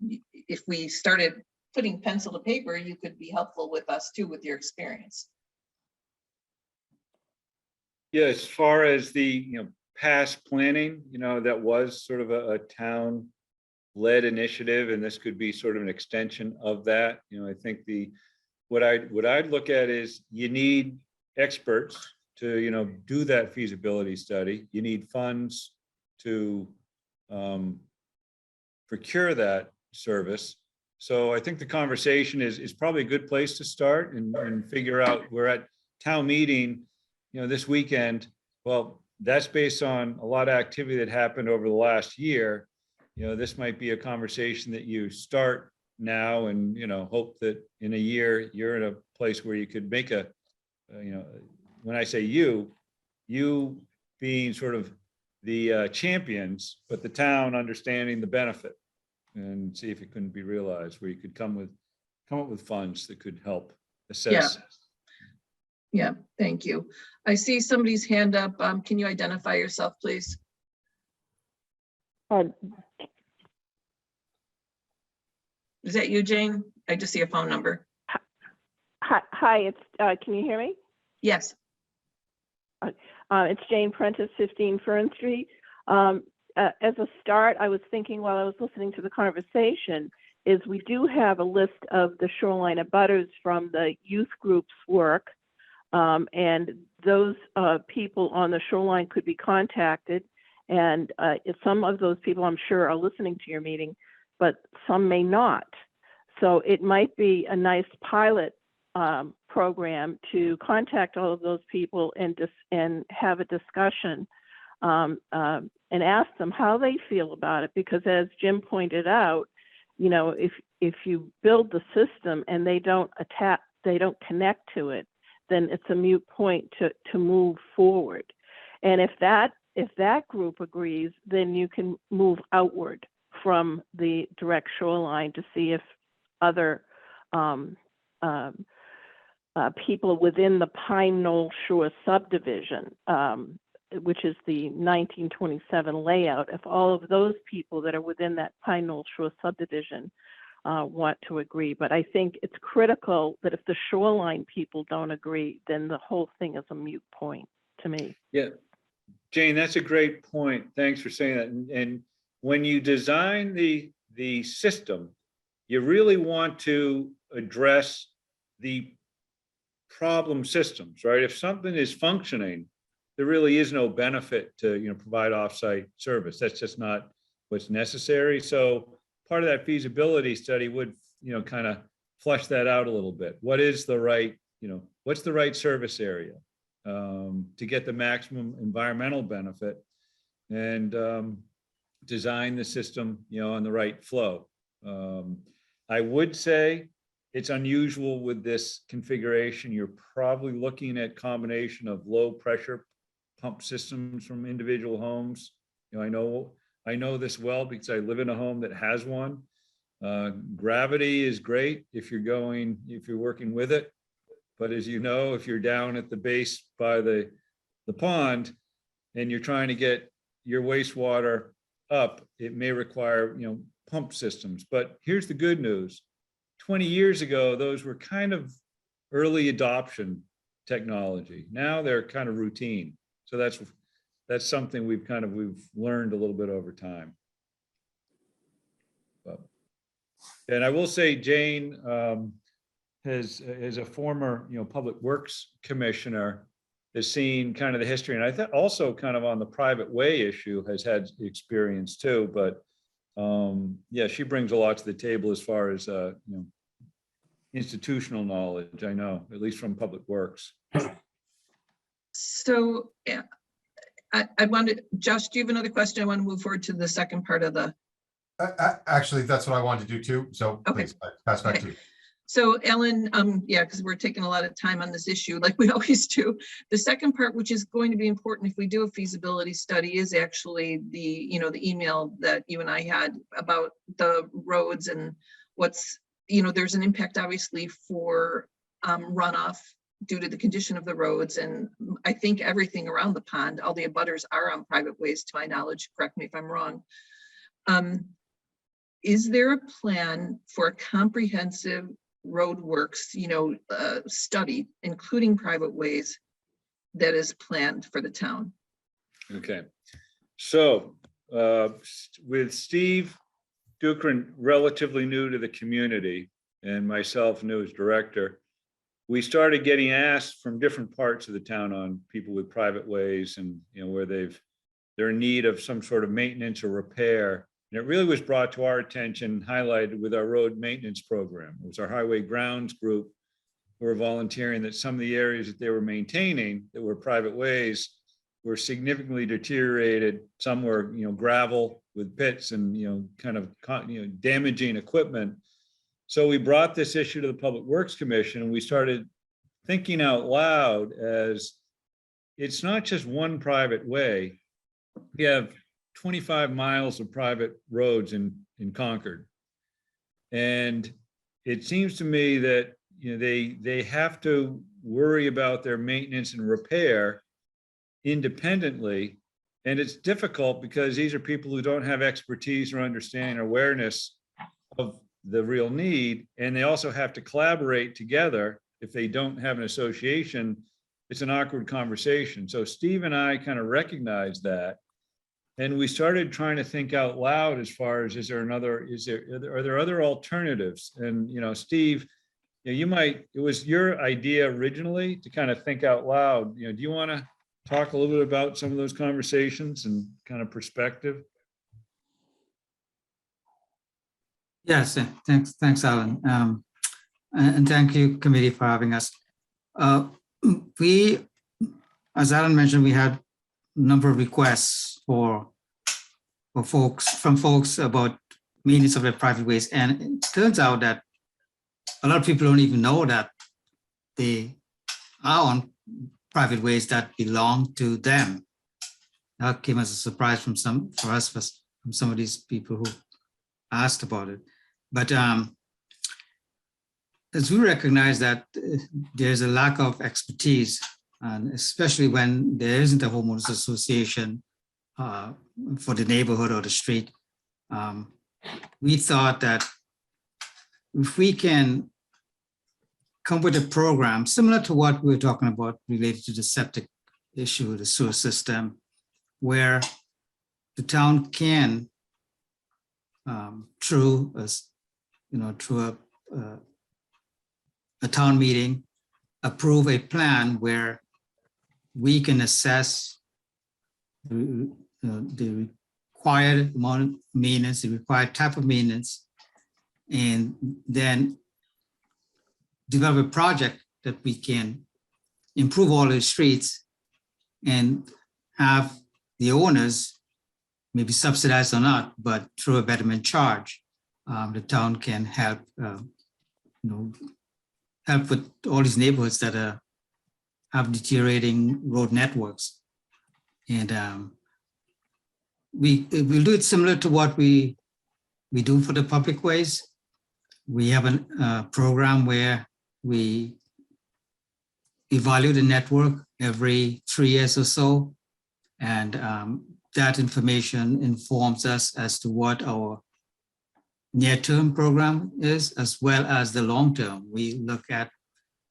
if we started putting pencil to paper, you could be helpful with us too, with your experience. Yeah, as far as the past planning, that was sort of a town-led initiative, and this could be sort of an extension of that. I think what I'd look at is you need experts to do that feasibility study. You need funds to procure that service. So I think the conversation is probably a good place to start and figure out. We're at town meeting, this weekend. Well, that's based on a lot of activity that happened over the last year. This might be a conversation that you start now and, hope that in a year you're in a place where you could make when I say you being sort of the champions, but the town understanding the benefit, and see if it couldn't be realized, where you could come up with funds that could help assess. Yeah, thank you. I see somebody's hand up. Can you identify yourself, please? Is that you, Jane? I just see a phone number. Hi, it's can you hear me? Yes. It's Jane Prentice, 15 Fern Street. As a start, I was thinking while I was listening to the conversation, is we do have a list of the shoreline abutters from the youth group's work. And those people on the shoreline could be contacted. And if some of those people, I'm sure, are listening to your meeting, but some may not. So it might be a nice pilot program to contact all of those people and have a discussion and ask them how they feel about it. Because as Jim pointed out, if you build the system and they don't connect to it, then it's a moot point to move forward. And if that group agrees, then you can move outward from the direct shoreline to see if other people within the Pine Knoll Shore subdivision, which is the 1927 layout, if all of those people that are within that Pine Knoll Shore subdivision want to agree. But I think it's critical that if the shoreline people don't agree, then the whole thing is a moot point to me. Yeah, Jane, that's a great point. Thanks for saying that. And when you design the system, you really want to address the problem systems, right? If something is functioning, there really is no benefit to provide offsite service. That's just not what's necessary. So part of that feasibility study would kind of flesh that out a little bit. What is the right, what's the right service area to get the maximum environmental benefit, and design the system on the right flow. I would say it's unusual with this configuration. You're probably looking at combination of low pressure pump systems from individual homes. You know, I know this well because I live in a home that has one. Gravity is great if you're working with it. But as you know, if you're down at the base by the pond and you're trying to get your wastewater up, it may require, pump systems. But here's the good news. 20 years ago, those were kind of early adoption technology. Now they're kind of routine. So that's something we've learned a little bit over time. And I will say Jane is a former, public works commissioner, has seen kind of the history, and I think also kind of on the private way issue has had experience too. But yeah, she brings a lot to the table as far as institutional knowledge. I know, at least from public works. So yeah, I wanted, Josh, do you have another question? I want to move forward to the second part of the. Actually, that's what I wanted to do too. So Okay. please pass back to you. So Ellen, yeah, because we're taking a lot of time on this issue like we always do. The second part, which is going to be important if we do a feasibility study, is actually the, the email that you and I had about the roads and what's, there's an impact obviously for runoff due to the condition of the roads. And I think everything around the pond, all the abutters are on private ways to my knowledge, correct me if I'm wrong. Is there a plan for a comprehensive roadworks, study, including private ways, that is planned for the town? Okay, so with Steve Dukran, relatively new to the community, and myself new as director, we started getting asked from different parts of the town on people with private ways and where they're in need of some sort of maintenance or repair. And it really was brought to our attention, highlighted with our road maintenance program. It was our highway grounds group who were volunteering that some of the areas that they were maintaining that were private ways were significantly deteriorated. Some were, gravel with pits and, damaging equipment. So we brought this issue to the Public Works Commission, and we started thinking out loud as it's not just one private way. We have 25 miles of private roads in Concord. And it seems to me that they have to worry about their maintenance and repair independently. And it's difficult because these are people who don't have expertise or understanding or awareness of the real need. And they also have to collaborate together. If they don't have an association, it's an awkward conversation. So Steve and I kind of recognized that. And we started trying to think out loud as far as, are there other alternatives? And, Steve, it was your idea originally to kind of think out loud. Do you want to talk a little bit about some of those conversations and kind of perspective? Yes, thanks, Alan. And thank you, committee, for having us. We, as Alan mentioned, we had a number of requests from folks about maintenance of their private ways. And it turns out that a lot of people don't even know that they are on private ways that belong to them. That came as a surprise from some of these people who asked about it. But as we recognize that there's a lack of expertise, and especially when there isn't a homeowners association for the neighborhood or the street, we thought that if we can come with a program similar to what we were talking about related to the septic issue, the sewer system, where the town can, through a town meeting, approve a plan where we can assess the required amount of maintenance, the required type of maintenance, and then develop a project that we can improve all the streets and have the owners, maybe subsidized or not, but through a betterment charge, the town can help help with all these neighborhoods that have deteriorating road networks. And we'll do it similar to what we do for the public ways. We have a program where we evaluate the network every 3 years or so. And that information informs us as to what our near-term program is, as well as the long-term. We look at,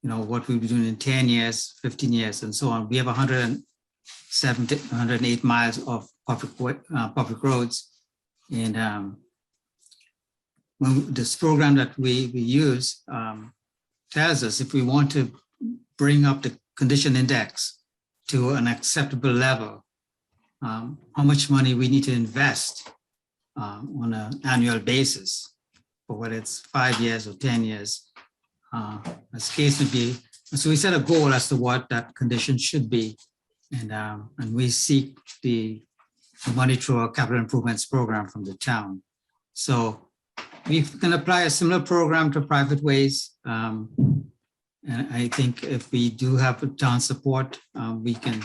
what we'll be doing in 10 years, 15 years, and so on. We have 108 miles of public roads. And when this program that we use tells us if we want to bring up the condition index to an acceptable level, how much money we need to invest on an annual basis, for whether it's 5 years or 10 years, as the case would be. So we set a goal as to what that condition should be, and we seek the money through our capital improvements program from the town. So we can apply a similar program to private ways. And I think if we do have town support, we can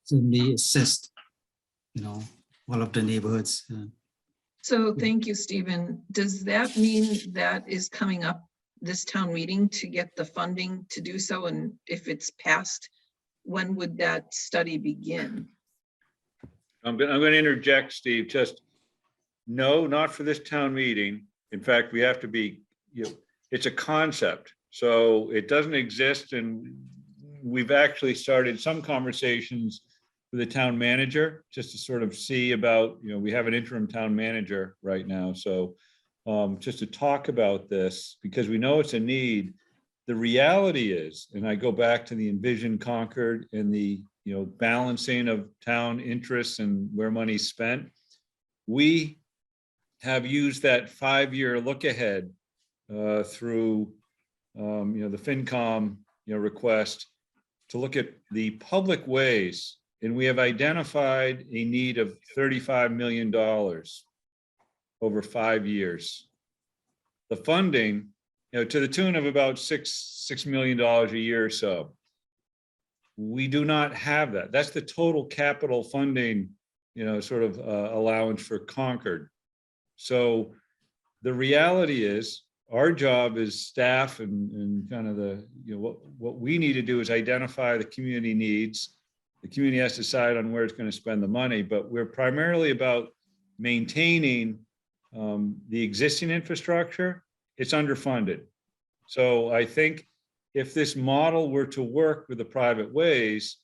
certainly assist, all of the neighborhoods. So thank you, Stephen. Does that mean that is coming up this town meeting to get the funding to do so? And if it's passed, when would that study begin? I'm going to interject, Steve, just no, not for this town meeting. In fact, we have to be, it's a concept. So it doesn't exist. And we've actually started some conversations with the town manager just to sort of see about, we have an interim town manager right now. So just to talk about this, because we know it's a need. The reality is, and I go back to the Envision Concord and the balancing of town interests and where money's spent. We have used that 5-year look ahead through the FinCom request to look at the public ways, and we have identified a need of $35 million over 5 years. The funding, to the tune of about $6 million a year or so. We do not have that. That's the total capital funding, sort of allowance for Concord. So the reality is, our job is staff and kind of the, what we need to do is identify the community needs. The community has to decide on where it's going to spend the money, but we're primarily about maintaining the existing infrastructure. It's underfunded. So I think if this model were to work with the private ways,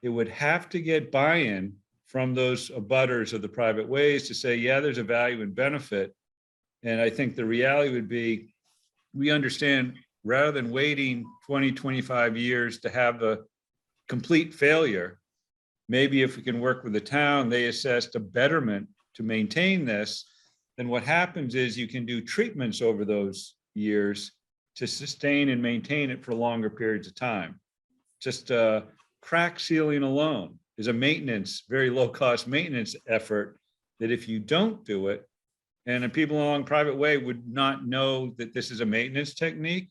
it would have to get buy-in from those abutters of the private ways to say, yeah, there's a value and benefit. And I think the reality would be, we understand rather than waiting 20, 25 years to have a complete failure, maybe if we can work with the town, they assessed a betterment to maintain this, then what happens is you can do treatments over those years to sustain and maintain it for longer periods of time. Just crack sealing alone is a maintenance, very low cost maintenance effort that if you don't do it, and people along private way would not know that this is a maintenance technique.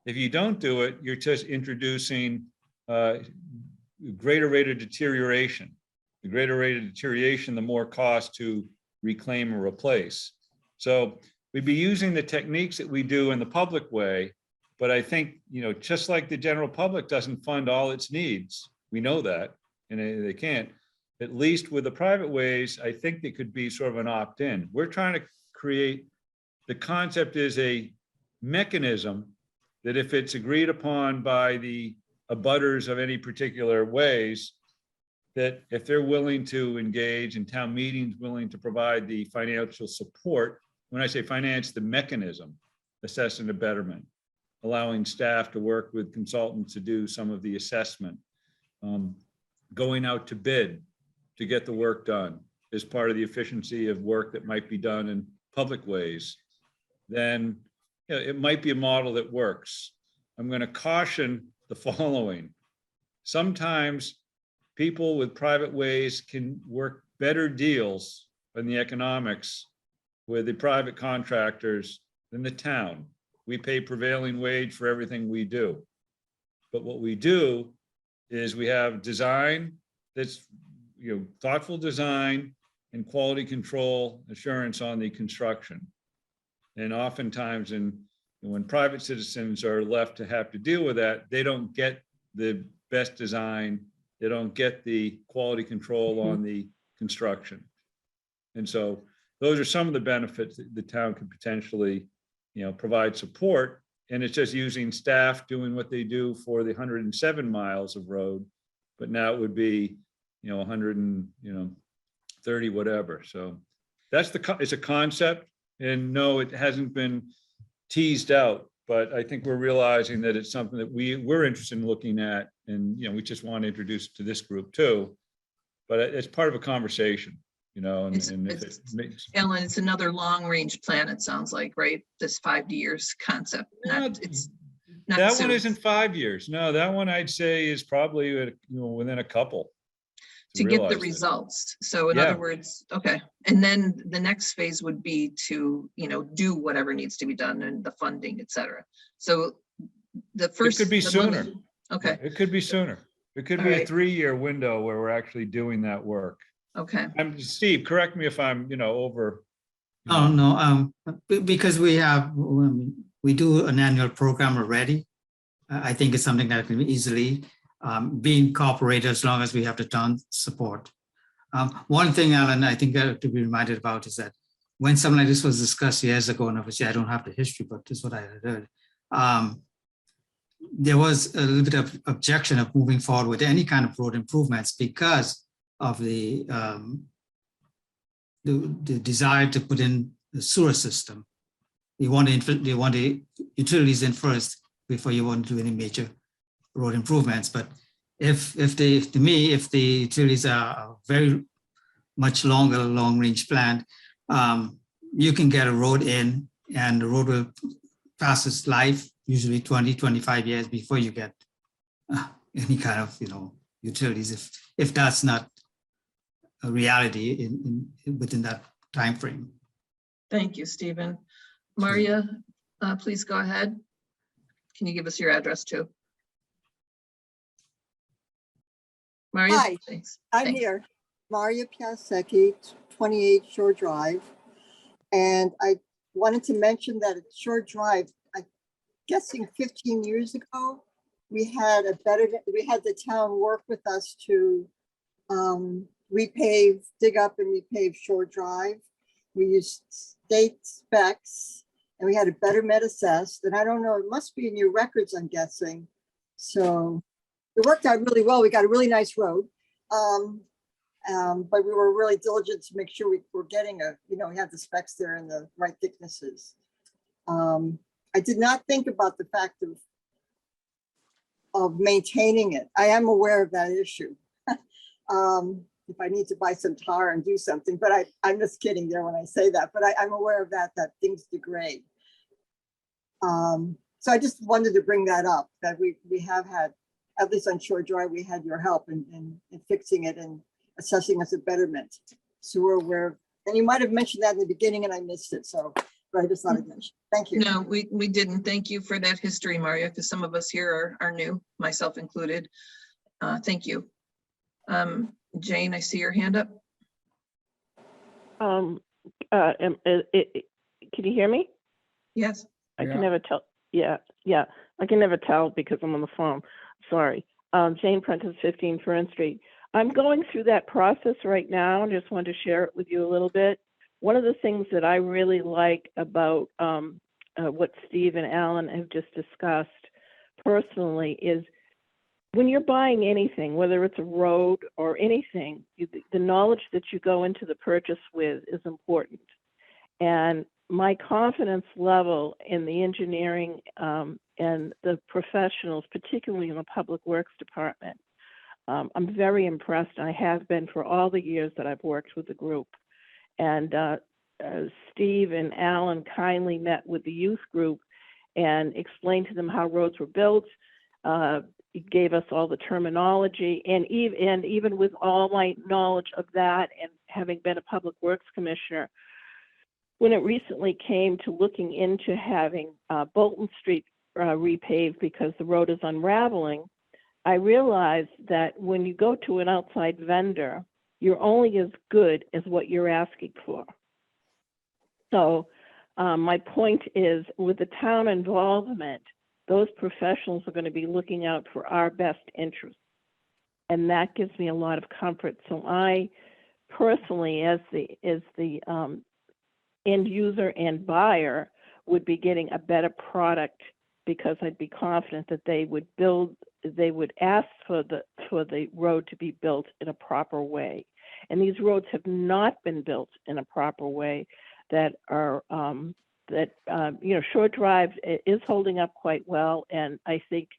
If you don't do it, you're just introducing greater rate of deterioration. The greater rate of deterioration, the more cost to reclaim or replace. So we'd be using the techniques that we do in the public way, but I think, just like the general public doesn't fund all its needs, we know that, and they can't, at least with the private ways, I think they could be sort of an opt-in. We're trying to create, the concept is a mechanism that if it's agreed upon by the abutters of any particular ways, that if they're willing to engage and town meetings willing to provide the financial support, when I say finance, the mechanism, assessing the betterment, allowing staff to work with consultants to do some of the assessment, going out to bid to get the work done as part of the efficiency of work that might be done in public ways, then it might be a model that works. I'm going to caution the following. Sometimes people with private ways can work better deals in the economics with the private contractors than the town. we pay prevailing wage for everything we do. But what we do is we have design that's, thoughtful design and quality control assurance on the construction. And oftentimes when private citizens are left to have to deal with that, they don't get the best design. They don't get the quality control on the construction. And so those are some of the benefits that the town could potentially, provide support. And it's just using staff doing what they do for the 107 miles of road, but now it would be, 130, whatever. So that's it's a concept, and no, it hasn't been teased out, but I think we're realizing that it's something that we're interested in looking at, and, we just want to introduce it to this group too. But it's part of a conversation, and if it makes. Alan, it's another long-range plan, it sounds like, right? This 5 years concept. It's not That soon. one isn't 5 years. No, that one I'd say is probably, within a couple. To get the realize that. results. So in Yeah. other words, okay. And then the next phase would be to, do whatever needs to be done and the funding, et cetera. So the first. It could be the money- sooner. Okay, It could be sooner. It could All be a right. 3-year window where we're actually doing that work. okay. Steve, correct me if I'm, over. Oh, no, because we do an annual program already. I think it's something that can easily be incorporated as long as we have the town support. One thing, Alan, I think to be reminded about is that when something like this was discussed years ago, and obviously I don't have the history, but this is what I had heard. There was a little bit of objection of moving forward with any kind of road improvements because of the desire to put in the sewer system. They want the utilities in first before you want to do any major road improvements. But if the utilities are very much longer, long-range plan, you can get a road in and the road will pass its life, usually 20, 25 years before you get any kind of, utilities, if that's not a reality within that time frame. Thank you, Stephen. Maria, please go ahead. Can you give us your address too? Maria? Hi, Thanks. I'm Thanks. here, Maria Piasecki, 28 Shore Drive. And I wanted to mention that at Shore Drive, I'm guessing 15 years ago, we had the town work with us to dig up and repave Shore Drive. We used state specs and we had a betterment assessed. And I don't know, it must be in your records, I'm guessing. So it worked out really well. We got a really nice road. But we were really diligent to make sure we were getting we had the specs there and the right thicknesses. I did not think about the fact of maintaining it. I am aware of that issue. If I need to buy some tar and do something, but I'm just kidding there when I say that, but I'm aware of that things degrade. So I just wanted to bring that up, that we have had, at least on Shore Drive, we had your help in fixing it and assessing as a betterment. So we're aware, and you might have mentioned that in the beginning and I missed it. So, but I just thought I'd mention. Thank you. No, we didn't. Thank you for that history, Maria, because some of us here are new, myself included. Thank you. Jane, I see your hand up. Can you hear me? Yes. I can never tell. Yeah. I can never tell because I'm on the phone. Sorry. Jane Prentice, 15 Fern Street. I'm going through that process right now and just wanted to share it with you a little bit. One of the things that I really like about what Steve and Alan have just discussed personally is when you're buying anything, whether it's a road or anything, the knowledge that you go into the purchase with is important. And my confidence level in the engineering and the professionals, particularly in the Public Works Department, I'm very impressed. I have been for all the years that I've worked with the group. And Steve and Alan kindly met with the youth group and explained to them how roads were built. He gave us all the terminology, and even with all my knowledge of that and having been a public works commissioner, when it recently came to looking into having Bolton Street repaved because the road is unraveling, I realized that when you go to an outside vendor, you're only as good as what you're asking for. So my point is, with the town involvement, those professionals are going to be looking out for our best interests. And that gives me a lot of comfort. So I personally, as the end user and buyer, would be getting a better product because I'd be confident that they would ask for the road to be built in a proper way. And these roads have not been built in a proper way that are, Shore Drive is holding up quite well. And I think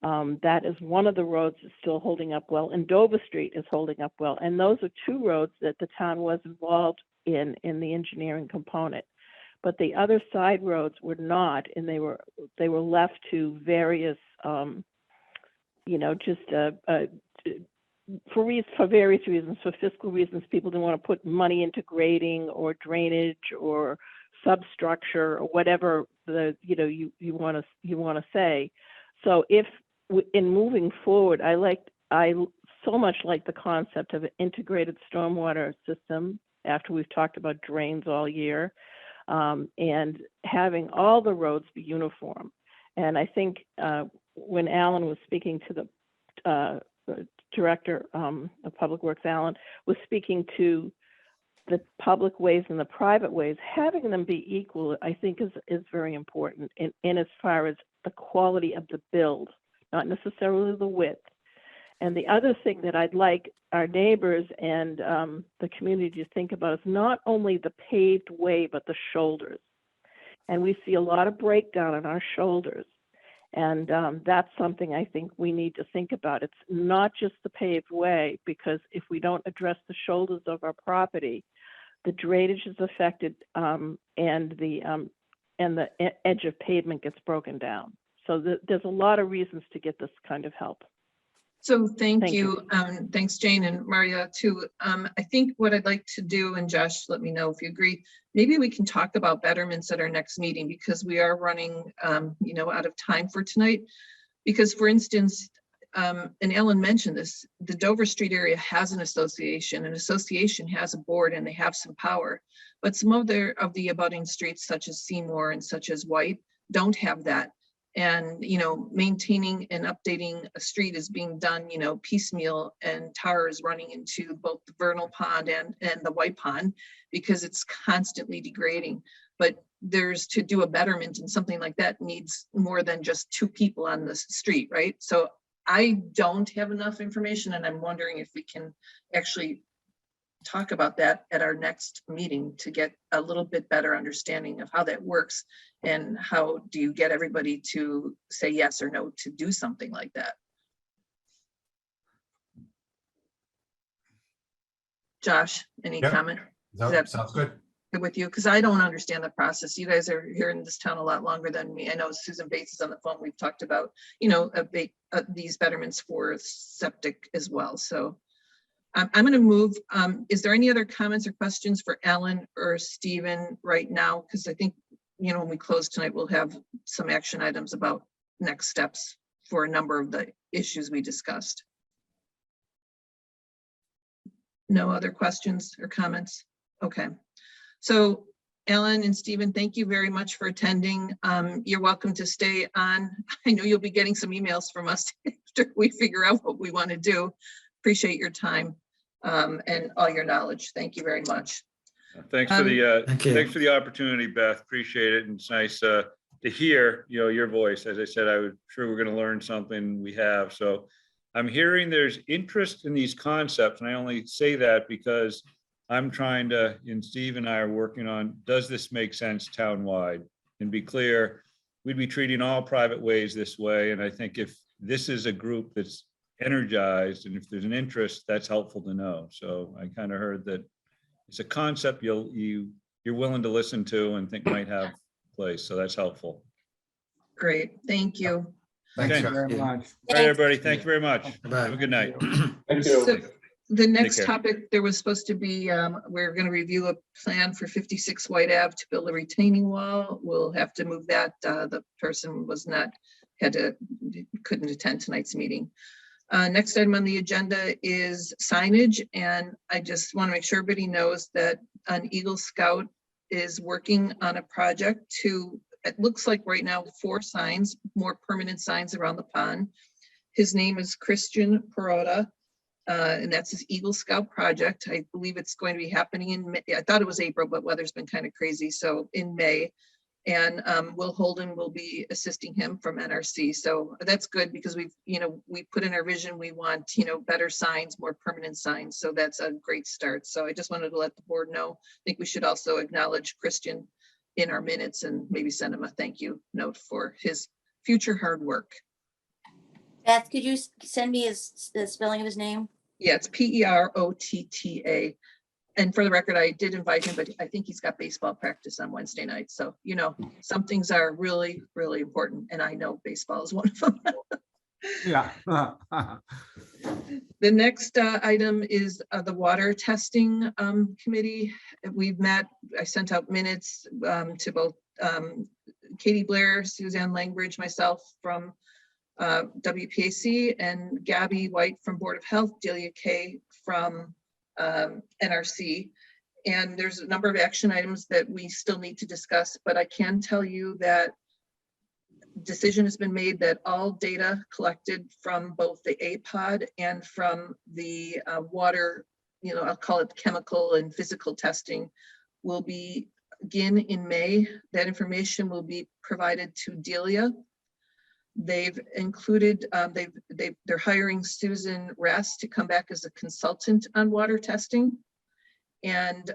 that is one of the roads that's still holding up well, and Dover Street is holding up well. And those are two roads that the town was involved in the engineering component. But the other side roads were not, and they were left to various, for various reasons, for fiscal reasons. People didn't want to put money into grading or drainage or substructure or whatever you want to say. So if in moving forward, I so much like the concept of an integrated stormwater system after we've talked about drains all year, and having all the roads be uniform. And I think when Alan was speaking to the director of Public Works, Alan was speaking to the public ways and the private ways, having them be equal, I think is very important in as far as the quality of the build, not necessarily the width. And the other thing that I'd like our neighbors and the community to think about is not only the paved way, but the shoulders. And we see a lot of breakdown in our shoulders. And that's something I think we need to think about. It's not just the paved way, because if we don't address the shoulders of our property, the drainage is affected and the edge of pavement gets broken down. So there's a lot of reasons to get this kind of help. So thank you. Thanks, Jane and Maria, too. I think what I'd like to do, and Josh, let me know if you agree, maybe we can talk about betterments at our next meeting, because we are running, out of time for tonight. Because, for instance, and Ellen mentioned this, the Dover Street area has an association. An association has a board and they have some power. But some of the abutting streets, such as Seymour and such as White, don't have that. And, maintaining and updating a street is being done, piecemeal, and tar is running into both the vernal pond and the White Pond because it's constantly degrading. But to do a betterment and something like that needs more than just two people on the street, right? So I don't have enough information, and I'm wondering if we can actually talk about that at our next meeting to get a little bit better understanding of how that works, and how do you get everybody to say yes or no to do something like that. Josh, any comment? No, that sounds good. With you? Because I don't understand the process. You guys are here in this town a lot longer than me. I know Susan Bates is on the phone. We've talked about, these betterments for septic as well. So I'm going to move. Is there any other comments or questions for Alan or Stephen right now? Because I think, when we close tonight, we'll have some action items about next steps for a number of the issues we discussed. No other questions or comments? Okay. So Alan and Stephen, thank you very much for attending. You're welcome to stay on. I know you'll be getting some emails from us after we figure out what we want to do. Appreciate your time and all your knowledge. Thank you very much. Thanks for the opportunity, Beth. Appreciate it. And it's nice to hear, your voice. As I said, I'm sure we're going to learn something. We have. So I'm hearing there's interest in these concepts, and I only say that because I'm trying to, and Steve and I are working on, does this make sense townwide? And be clear, we'd be treating all private ways this way. And I think if this is a group that's energized, and if there's an interest, that's helpful to know. So I kind of heard that it's a concept you're willing to listen to and think might have place. So that's helpful. Great, thank you. Thanks, Okay. guys. Very much. All right, everybody. Thank you very much. Bye. Have a good night. Thank you. So The next care. topic, there was supposed to be, we're going to review a plan for 56 White Ave to build a retaining wall. We'll have to move that. The person was not, couldn't attend tonight's meeting. Next item on the agenda is signage, and I just want to make sure everybody knows that an Eagle Scout is working on a project to, it looks like right now, 4 signs, more permanent signs around the pond. His name is Christian Perota. And that's his Eagle Scout project. I believe it's going to be happening in May. I thought it was April, but weather's been kind of crazy. So in May. And Will Holden will be assisting him from NRC. So that's good because we put in our vision, we want, better signs, more permanent signs. So that's a great start. So I just wanted to let the board know. I think we should also acknowledge Christian in our minutes and maybe send him a thank you note for his future hard work. Beth, could you send me the spelling of his name? Yeah, it's Perotta. And for the record, I did invite him, but I think he's got baseball practice on Wednesday night. So, some things are really, really important. And I know baseball is one of them. Yeah. The next item is the water testing committee. We've met, I sent out minutes to both Katie Blair, Suzanne Langbridge, myself from WPAC, and Gabby White from Board of Health, Delia Kay from NRC. And there's a number of action items that we still need to discuss, but I can tell you that decision has been made that all data collected from both the APOD and from the water, I'll call it chemical and physical testing, will begin in May. That information will be provided to Delia. They've included, they're hiring Susan Rest to come back as a consultant on water testing. And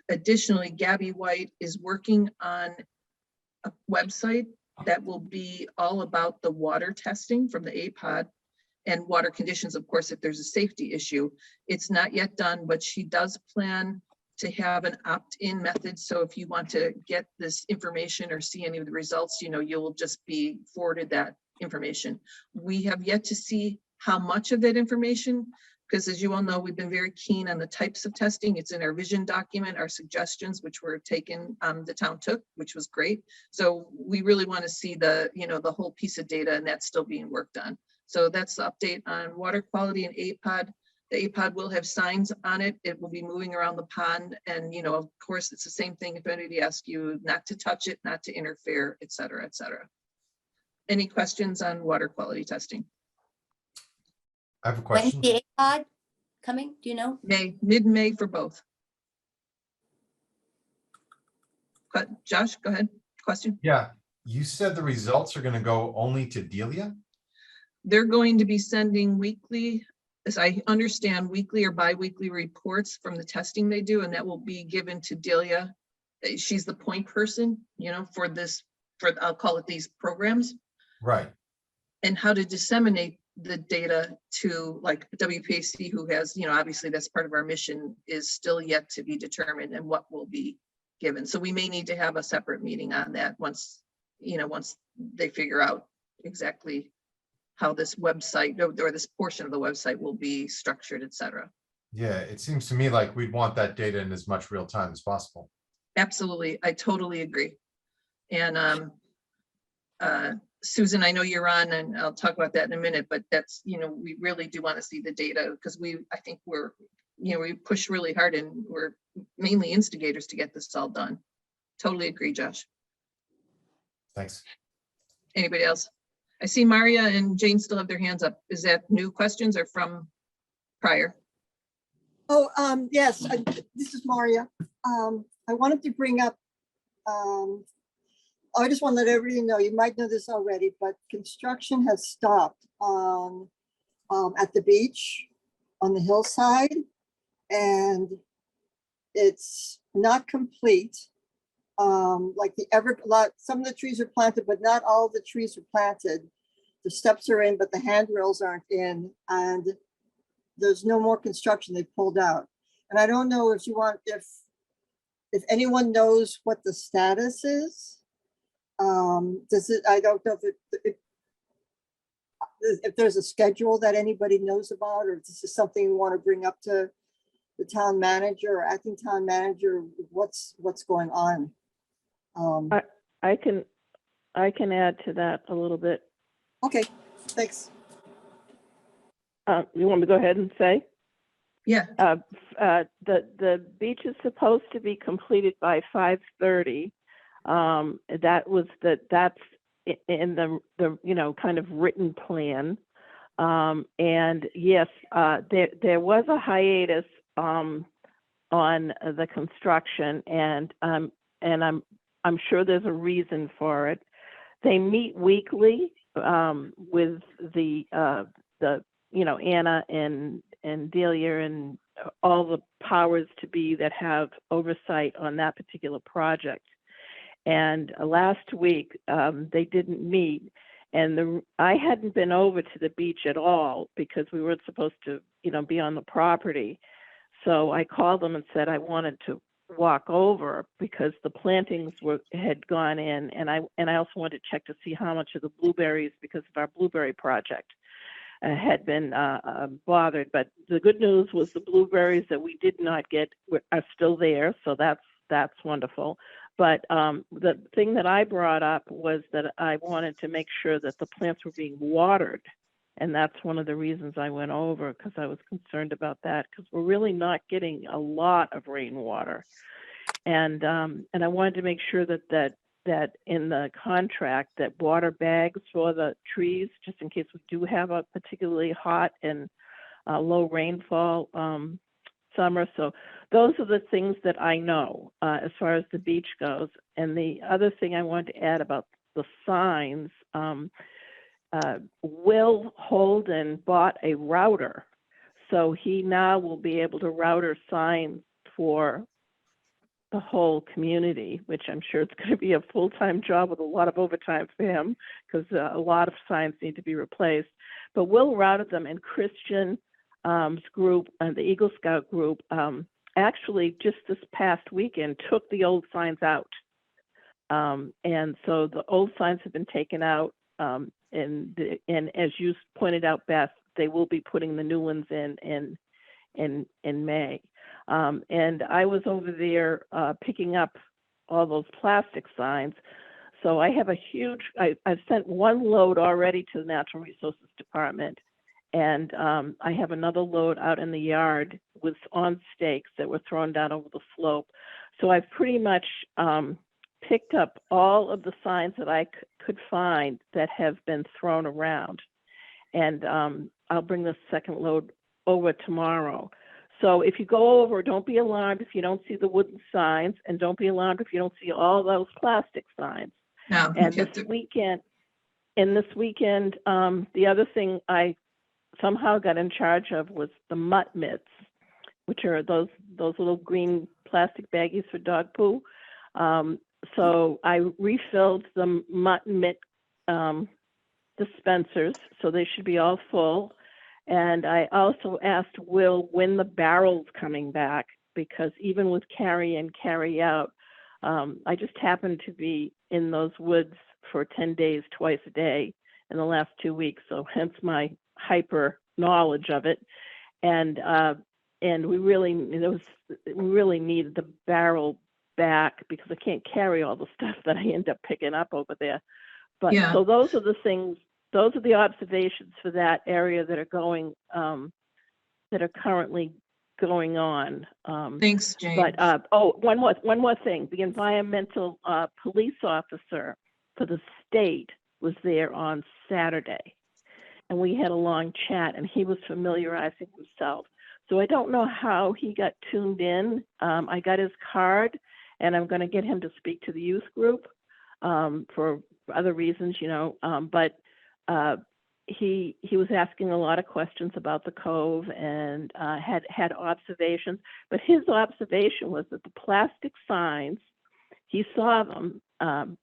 additionally, Gabby White is working on a website that will be all about the water testing from the APOD and water conditions, of course, if there's a safety issue. It's not yet done, but she does plan to have an opt-in method. So if you want to get this information or see any of the results, you'll just be forwarded that information. We have yet to see how much of that information, because as you all know, we've been very keen on the types of testing. It's in our vision document, our suggestions, which were taken, the town took, which was great. So we really want to see the whole piece of data, and that's still being worked on. So that's the update on water quality and APOD. The APOD will have signs on it. It will be moving around the pond. And, of course, it's the same thing if anybody asks you not to touch it, not to interfere, et cetera, et cetera. Any questions on water quality testing? I have a When's question. the APOD coming? Do you know? Mid-May for both. Josh, go ahead. Question? Yeah, you said the results are going to go only to Delia? They're going to be sending weekly, as I understand, weekly or bi-weekly reports from the testing they do, and that will be given to Delia. She's the point person, for I'll call it these programs. Right. And how to disseminate the data to like WPAC, who has, obviously that's part of our mission, is still yet to be determined and what will be given. So we may need to have a separate meeting on that once they figure out exactly how this website or this portion of the website will be structured, et cetera. Yeah, it seems to me like we'd want that data in as much real time as possible. Absolutely. I totally agree. And Susan, I know you're on, and I'll talk about that in a minute, but that's, we really do want to see the data because I think we push really hard and we're mainly instigators to get this all done. Totally agree, Josh. Thanks. Anybody else? I see Maria and Jane still have their hands up. Is that new questions or from prior? Oh, yes, this is Maria. I wanted to bring up, I just want to let everybody know, you might know this already, but construction has stopped on at the beach on the hillside, and it's not complete. Like some of the trees are planted, but not all the trees are planted. The steps are in, but the handrails aren't in, and there's no more construction. They pulled out. And I don't know if anyone knows what the status is. I don't know if if there's a schedule that anybody knows about, or if this is something you want to bring up to the town manager or acting town manager, what's going on? I can add to that a little bit. Okay, thanks. You want me to go ahead and say? Yeah, The beach is supposed to be completed by 5:30. That's in the kind of written plan. And yes, there was a hiatus on the construction, and I'm sure there's a reason for it. They meet weekly with the Anna and Delia and all the powers to be that have oversight on that particular project. And last week they didn't meet, and I hadn't been over to the beach at all because we weren't supposed to, be on the property. So I called them and said I wanted to walk over because the plantings had gone in, and I also wanted to check to see how much of the blueberries, because of our blueberry project, had been bothered. But the good news was the blueberries that we did not get are still there, so that's wonderful. But the thing that I brought up was that I wanted to make sure that the plants were being watered. And that's one of the reasons I went over, because I was concerned about that, because we're really not getting a lot of rainwater. And I wanted to make sure that in the contract that water bags for the trees, just in case we do have a particularly hot and low rainfall summer. So those are the things that I know as far as the beach goes. And the other thing I wanted to add about the signs, Will Holden bought a router. So he now will be able to router signs for the whole community, which I'm sure it's going to be a full-time job with a lot of overtime for him, because a lot of signs need to be replaced. But Will routed them, and Christian's group and the Eagle Scout group actually just this past weekend took the old signs out. And so the old signs have been taken out. And as you pointed out, Beth, they will be putting the new ones in May. And I was over there picking up all those plastic signs. So I have a huge, I've sent one load already to the Natural Resources Department. And I have another load out in the yard on stakes that were thrown down over the slope. So I've pretty much picked up all of the signs that I could find that have been thrown around. And I'll bring the second load over tomorrow. So if you go over, don't be alarmed if you don't see the wooden signs, and don't be alarmed if you don't see all those plastic signs. no. And this weekend, the other thing I somehow got in charge of was the mutt mitts, which are those little green plastic baggies for dog poo. So I refilled the mutt mitt dispensers, so they should be all full. And I also asked Will when the barrel's coming back, because even with carry in, carry out, I just happened to be in those woods for 10 days, twice a day in the last 2 weeks. So hence my hyper knowledge of it. And we really needed the barrel back, because I can't carry all the stuff that I end up picking up over there. But Yeah. so those are the things, those are the observations for that area that are going, that are currently going on. Thanks, Jane. But one more thing. The environmental police officer for the state was there on Saturday, and we had a long chat, and he was familiarizing himself. So I don't know how he got tuned in. I got his card, and I'm going to get him to speak to the youth group for other reasons, but he was asking a lot of questions about the cove, and had observations. But his observation was that the plastic signs, he saw them, and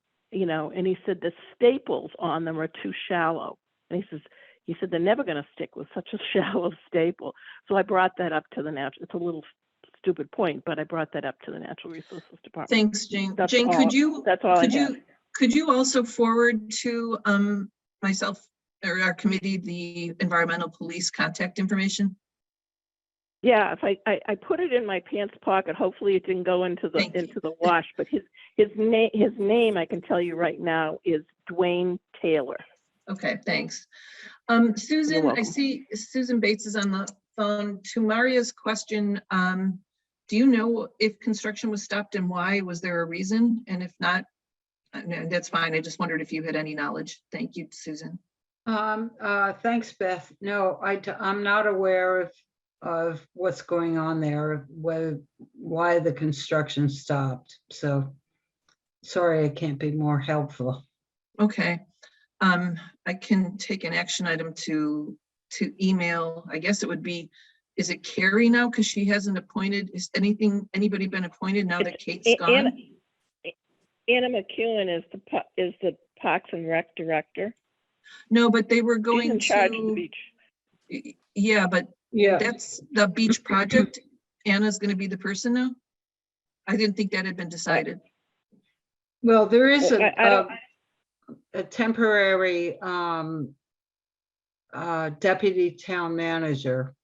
he said the staples on them are too shallow. And he said they're never going to stick with such a shallow staple. So I brought that up to the natural. It's a little stupid point, but I brought that up to the Natural Resources Department. Thanks, Jane. That's Jane, all- could you that's all I have. could you also forward to myself or our committee the environmental police contact information? Yeah, if I put it in my pants pocket, hopefully it didn't go into the Thank you. into the wash, but his name I can tell you right now is Dwayne Taylor. Okay, thanks. Susan, I welcome. see Susan Bates is on the phone. To Maria's question, do you know if construction was stopped and why? Was there a reason? And if not, no, that's fine. I just wondered if you had any knowledge. Thank you, Susan. Thanks, Beth. No, I'm not aware of what's going on there, why the construction stopped. So sorry, I can't be more helpful. Okay. I can take an action item to email. I guess it would be, is it Carrie now? Because she hasn't appointed. Is anybody been appointed now that Kate's gone? Anna McEwen is the Parks and Rec director. No, but they were She's going in charge of the to. beach. Yeah, but Yeah, that's the beach project. Anna's going to be the person now? I didn't think that had been decided. well, there is Well, I don't- a temporary deputy town manager.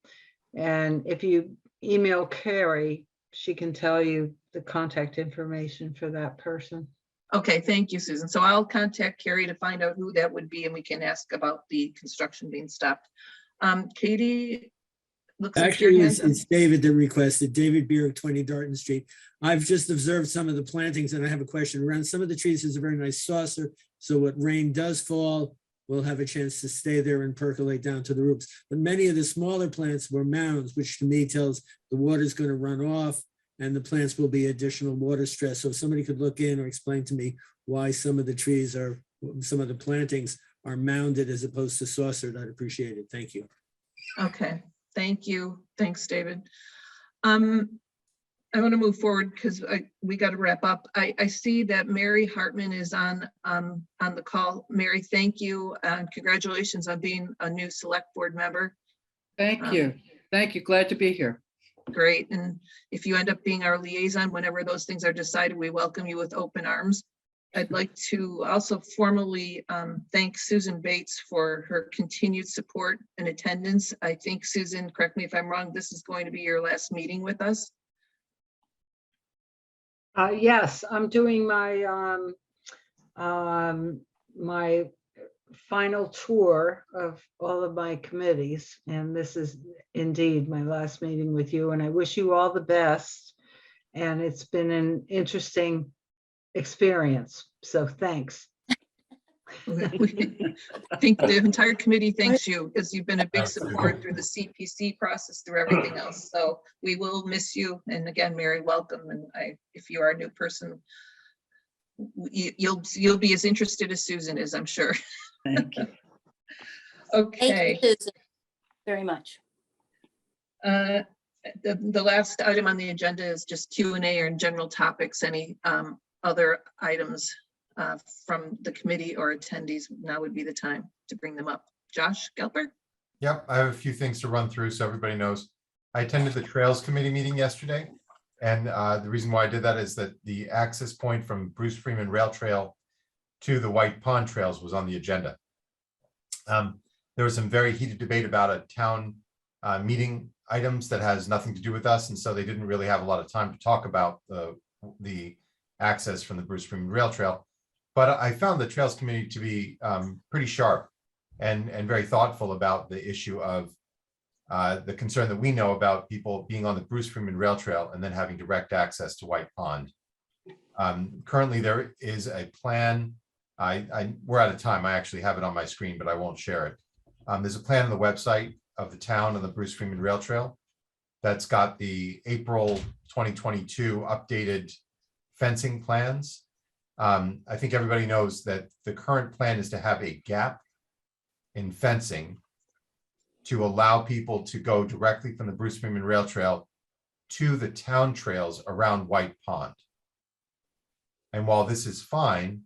And if you email Carrie, she can tell you the contact information for that person. Okay, thank you, Susan. So I'll contact Carrie to find out who that would be and we can ask about the construction being stopped. Katie, looks like your Actually, hand's up. it's David that requested, David Beer, 20 Darton Street. I've just observed some of the plantings and I have a question around some of the trees. There's a very nice saucer. So when rain does fall, we'll have a chance to stay there and percolate down to the roots. But many of the smaller plants were mounds, which to me tells the water's going to run off and the plants will be additional water stress. So if somebody could look in or explain to me why some of the trees are, some of the plantings are mounded as opposed to saucered, I'd appreciate it. Thank you. Okay, thank you. Thanks, David. I want to move forward because we got to wrap up. I see that Mary Hartman is on the call. Mary, thank you and congratulations on being a new select board member. Thank you. Thank you. Glad to be here. Great. And if you end up being our liaison, whenever those things are decided, we welcome you with open arms. I'd like to also formally thank Susan Bates for her continued support and attendance. I think, Susan, correct me if I'm wrong, this is going to be your last meeting with us. Yes, I'm doing my my final tour of all of my committees, and this is indeed my last meeting with you, and I wish you all the best. And it's been an interesting experience, so thanks. I think the entire committee thanks you because you've been a big support through the CPC process, through everything else. So we will miss you. And again, Mary, welcome. And if you are a new person, you'll be as interested as Susan is, I'm sure. Thank you. Okay. Thank you, Susan, very much. The last item on the agenda is just Q&A or general topics. Any other items from the committee or attendees? Now would be the time to bring them up. Josh Gelper? Yep, I have a few things to run through so everybody knows. I attended the Trails Committee meeting yesterday. And the reason why I did that is that the access point from Bruce Freeman Rail Trail to the White Pond Trails was on the agenda. There was some very heated debate about a town meeting items that has nothing to do with us. And so they didn't really have a lot of time to talk about the access from the Bruce Freeman Rail Trail. But I found the Trails Committee to be pretty sharp and very thoughtful about the issue of the concern that we know about people being on the Bruce Freeman Rail Trail and then having direct access to White Pond. Currently, there is a plan. We're out of time. I actually have it on my screen, but I won't share it. There's a plan on the website of the town on the Bruce Freeman Rail Trail that's got the April 2022 updated fencing plans. I think everybody knows that the current plan is to have a gap in fencing to allow people to go directly from the Bruce Freeman Rail Trail to the town trails around White Pond. And while this is fine,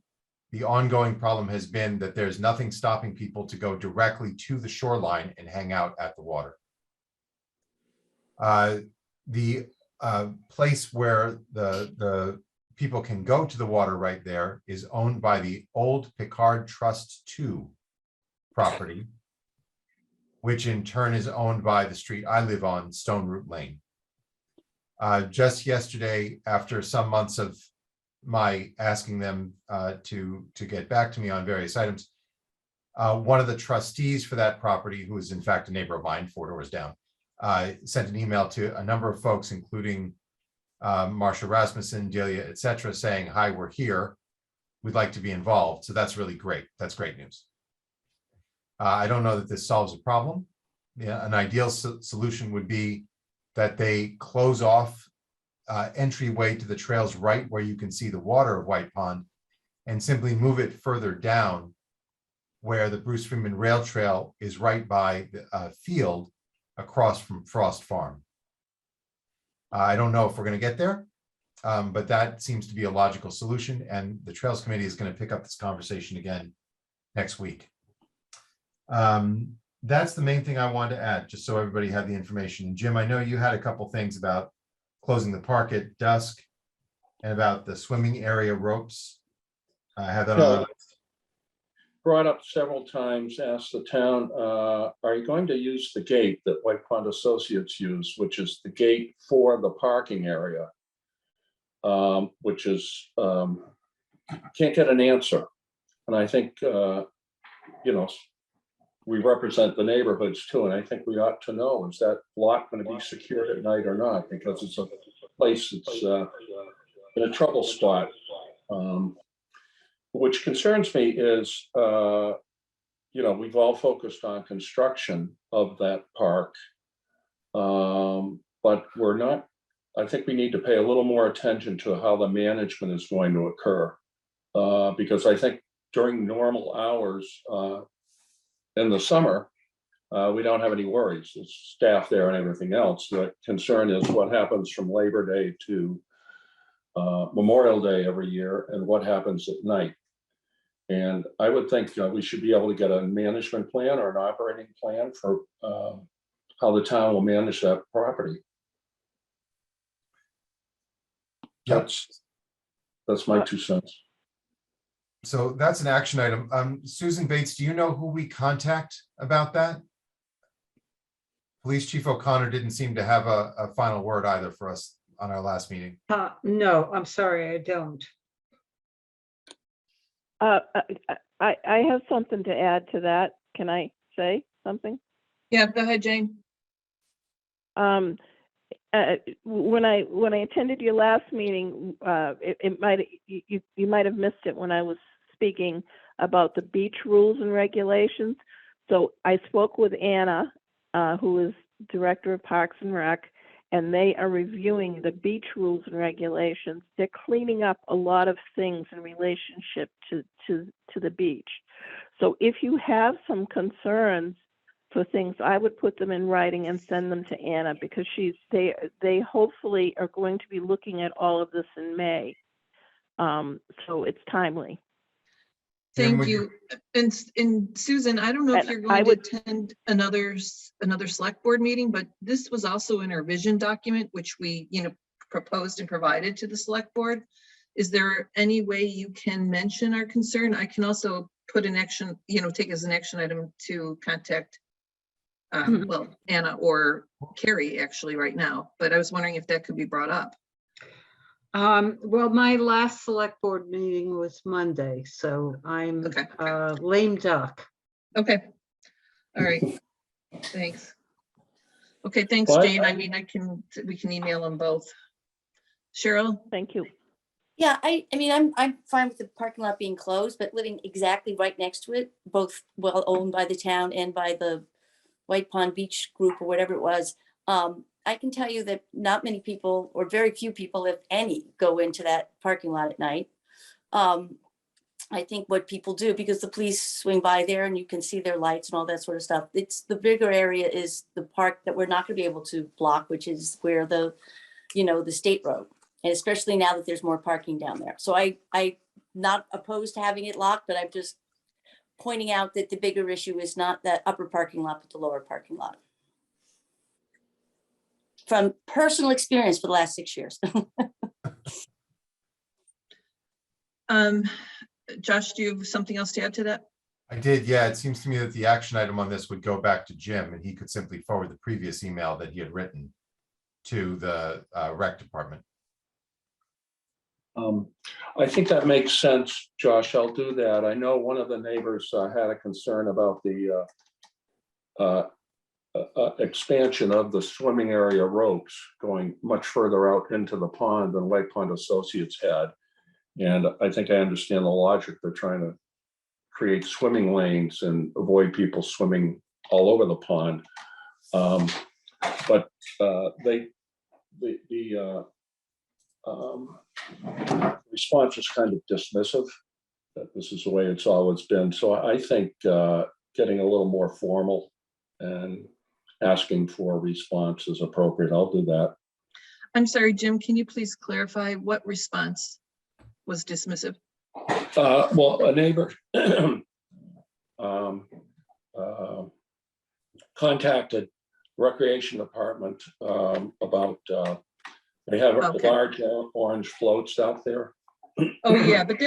the ongoing problem has been that there's nothing stopping people to go directly to the shoreline and hang out at the water. The place where the people can go to the water right there is owned by the old Picard Trust 2 property, which in turn is owned by the street I live on, Stone Root Lane. Just yesterday, after some months of my asking them to get back to me on various items, one of the trustees for that property, who is in fact a neighbor of mine, 4 doors down, sent an email to a number of folks, including Marsha Rasmussen, Delia, et cetera, saying, hi, we're here. We'd like to be involved. So that's really great. That's great news. I don't know that this solves a problem. Yeah, an ideal solution would be that they close off entryway to the trails right where you can see the water of White Pond and simply move it further down where the Bruce Freeman Rail Trail is right by the field across from Frost Farm. I don't know if we're going to get there, but that seems to be a logical solution. And the Trails Committee is going to pick up this conversation again next week. That's the main thing I wanted to add, just so everybody had the information. And Jim, I know you had a couple things about closing the park at dusk and about the swimming area ropes. I have that on my list. Brought up several times, asked the town, are you going to use the gate that White Pond Associates use, which is the gate for the parking area? Which is, can't get an answer. And I think, we represent the neighborhoods too, and I think we ought to know, is that lot going to be secured at night or not? Because it's a place that's in a trouble spot. Which concerns me is, we've all focused on construction of that park, but we're not, I think we need to pay a little more attention to how the management is going to occur. Because I think during normal hours, in the summer, we don't have any worries. There's staff there and everything else. The concern is what happens from Labor Day to Memorial Day every year and what happens at night. And I would think we should be able to get a management plan or an operating plan for how the town will manage that property. Yep. That's my 2 cents. So that's an action item. Susan Bates, do you know who we contact about that? Police Chief O'Connor didn't seem to have a final word either for us on our last meeting. No, I'm sorry, I don't. I have something to add to that. Can I say something? Yeah, go ahead, Jane. When I attended your last meeting, you might have missed it when I was speaking about the beach rules and regulations. So I spoke with Anna, who is Director of Parks and Rec, and they are reviewing the beach rules and regulations. They're cleaning up a lot of things in relationship to the beach. So if you have some concerns for things, I would put them in writing and send them to Anna, because they hopefully are going to be looking at all of this in May. So it's timely. Thank you. And Susan, I don't know if you're going to attend another select board meeting, but this was also in our vision document, which we, proposed and provided to the select board. Is there any way you can mention our concern? I can also put an action, take as an action item to contact Anna or Carrie actually right now, but I was wondering if that could be brought up. Well, my last select board meeting was Monday, so I'm lame duck. Okay. All right. Thanks. Okay, thanks, Well, Jane. I mean, we can email them both. Cheryl? Thank you. Yeah, I mean, I'm fine with the parking lot being closed, but living exactly right next to it, both well owned by the town and by the White Pond Beach Group or whatever it was. I can tell you that not many people, or very few people, if any, go into that parking lot at night. I think what people do, because the police swing by there and you can see their lights and all that sort of stuff. It's the bigger area is the park that we're not going to be able to block, which is where the state road, and especially now that there's more parking down there. So I'm not opposed to having it locked, but I'm just pointing out that the bigger issue is not that upper parking lot, but the lower parking lot. From personal experience for the last 6 years. Josh, do you have something else to add to that? I did, yeah. It seems to me that the action item on this would go back to Jim, and he could simply forward the previous email that he had written to the rec department. I think that makes sense, Josh. I'll do that. I know one of the neighbors had a concern about the expansion of the swimming area ropes going much further out into the pond than White Pond Associates had. And I think I understand the logic. They're trying to create swimming lanes and avoid people swimming all over the pond. But the response is kind of dismissive, that this is the way it's always been. So I think getting a little more formal and asking for a response is appropriate. I'll do that. I'm sorry, Jim, can you please clarify what response was dismissive? Well, a neighbor contacted Recreation Department about, they have Okay. large orange floats out there. Oh, yeah, but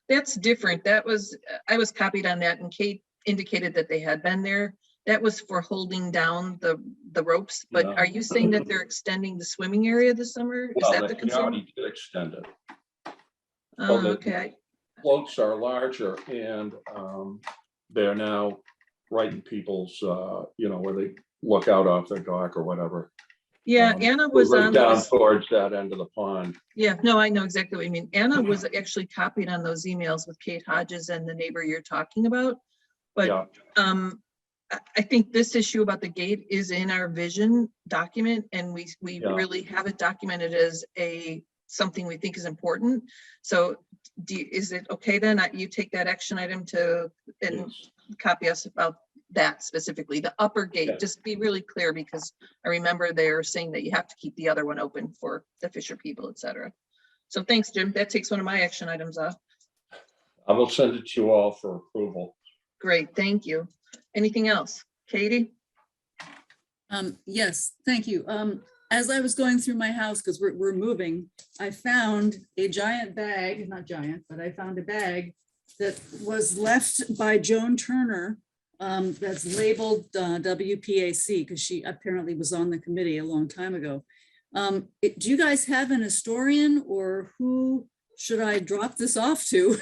that's different. That was, I was copied on that, and Kate indicated that they had been there. That was for holding down the ropes, but Yeah. are you saying that they're extending the swimming area this summer? Is Well, that the they concern? already did extend it. Oh, the- okay. Floats are larger, and they're now right in people's, where they look out off their dock or whatever. Yeah, Anna was Right on down those. towards that end of the pond. Yeah, no, I know exactly what you mean. Anna was actually copied on those emails with Kate Hodges and the neighbor you're talking about. But Yeah, I think this issue about the gate is in our vision document, and we Yeah. really have it documented as something we think is important. So is it okay then? You take that action item and yes. copy us about that specifically, the upper gate, Yeah. just be really clear, because I remember they're saying that you have to keep the other one open for the Fisher people, et cetera. So thanks, Jim. That takes one of my action items off. I will send it to you all for approval. Great, thank you. Anything else? Katie? Yes, thank you. As I was going through my house, because we're moving, I found a giant bag, not giant, but I found a bag that was left by Joan Turner, that's labeled WPAC, because she apparently was on the committee a long time ago. Do you guys have an historian, or who should I drop this off to?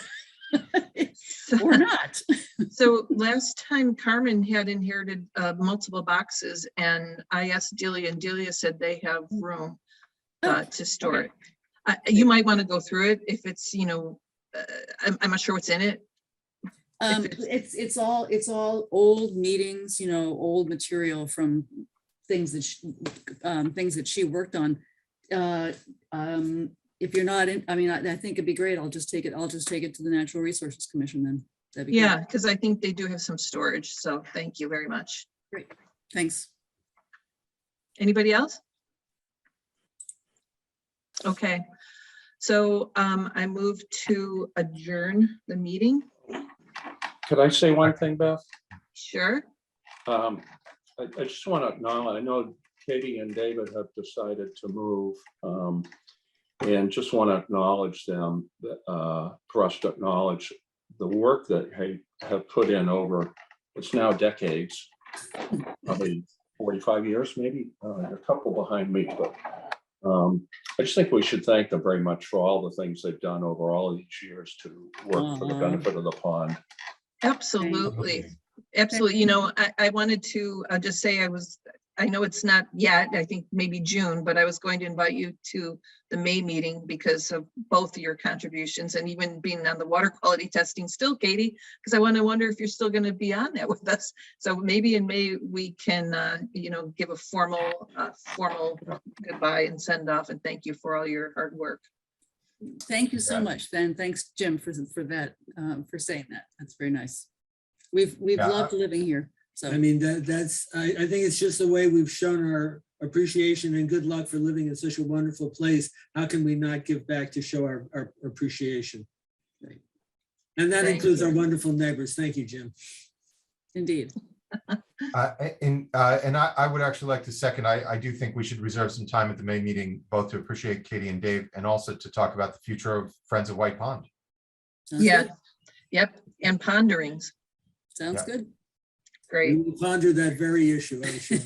Or not? So last time Carmen had inherited multiple boxes, and I asked Delia, and Delia said they have room to store okay. it. You might want to go through it if it's, I'm not sure what's in it. It's all old meetings, old material from things that she worked on. If you're not in, I think it'd be great. I'll just take it to the Natural Resources Commission then. That'd be Yeah, great. because I think they do have some storage. So thank you very much. Great. Thanks. Anybody else? Okay. So I move to adjourn the meeting. Could I say one thing, Beth? Sure. I just want to acknowledge, I know Katie and David have decided to move, and just want to acknowledge them, for us to acknowledge the work that they have put in over, it's now decades, probably 45 years, maybe, a couple behind me, but I just think we should thank them very much for all the things they've done over all of these years to work for the benefit of the pond. Absolutely. Absolutely. I wanted to just say I know it's not yet, I think maybe June, but I was going to invite you to the May meeting because of both of your contributions, and even being on the water quality testing still, Katie, because I wonder if you're still going to be on that with us. So maybe in May we can, give a formal goodbye and send off, and thank you for all your hard work. Thank you so much, Ben. Thanks, Jim, for that, for saying that. That's very nice. We've loved living here. So I mean, that's, I think it's just the way we've shown our appreciation and good luck for living in such a wonderful place. How can we not give back to show our appreciation? Right. And that Thank includes you. our wonderful neighbors. Thank you, Jim. indeed. And I would actually like to second, I do think we should reserve some time at the May meeting, both to appreciate Katie and Dave, and also to talk about the future of Friends of White Pond. Sounds Yeah. good. Yep. And ponderings. Sounds Yeah. good. We Great. will ponder that very issue, I'm sure.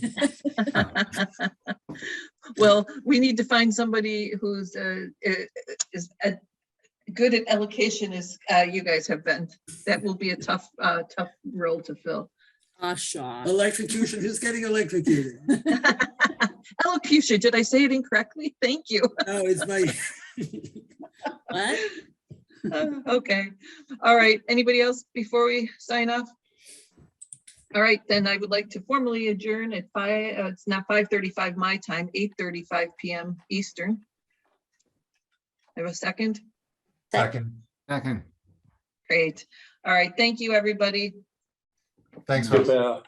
Well, we need to find somebody who's is good at allocation as you guys have been. That will be a tough role to fill. Asha. Electrocution, who's getting electrocuted? Elocution, did I say it incorrectly? Thank you. No, it's my, What? Okay, all right. Anybody else before we sign off? All right, then I would like to formally adjourn at it's now 5:35 my time, 8:35 PM Eastern. Have a second? Second, Second. Great. All right, thank you, everybody. thanks, Get folks. back.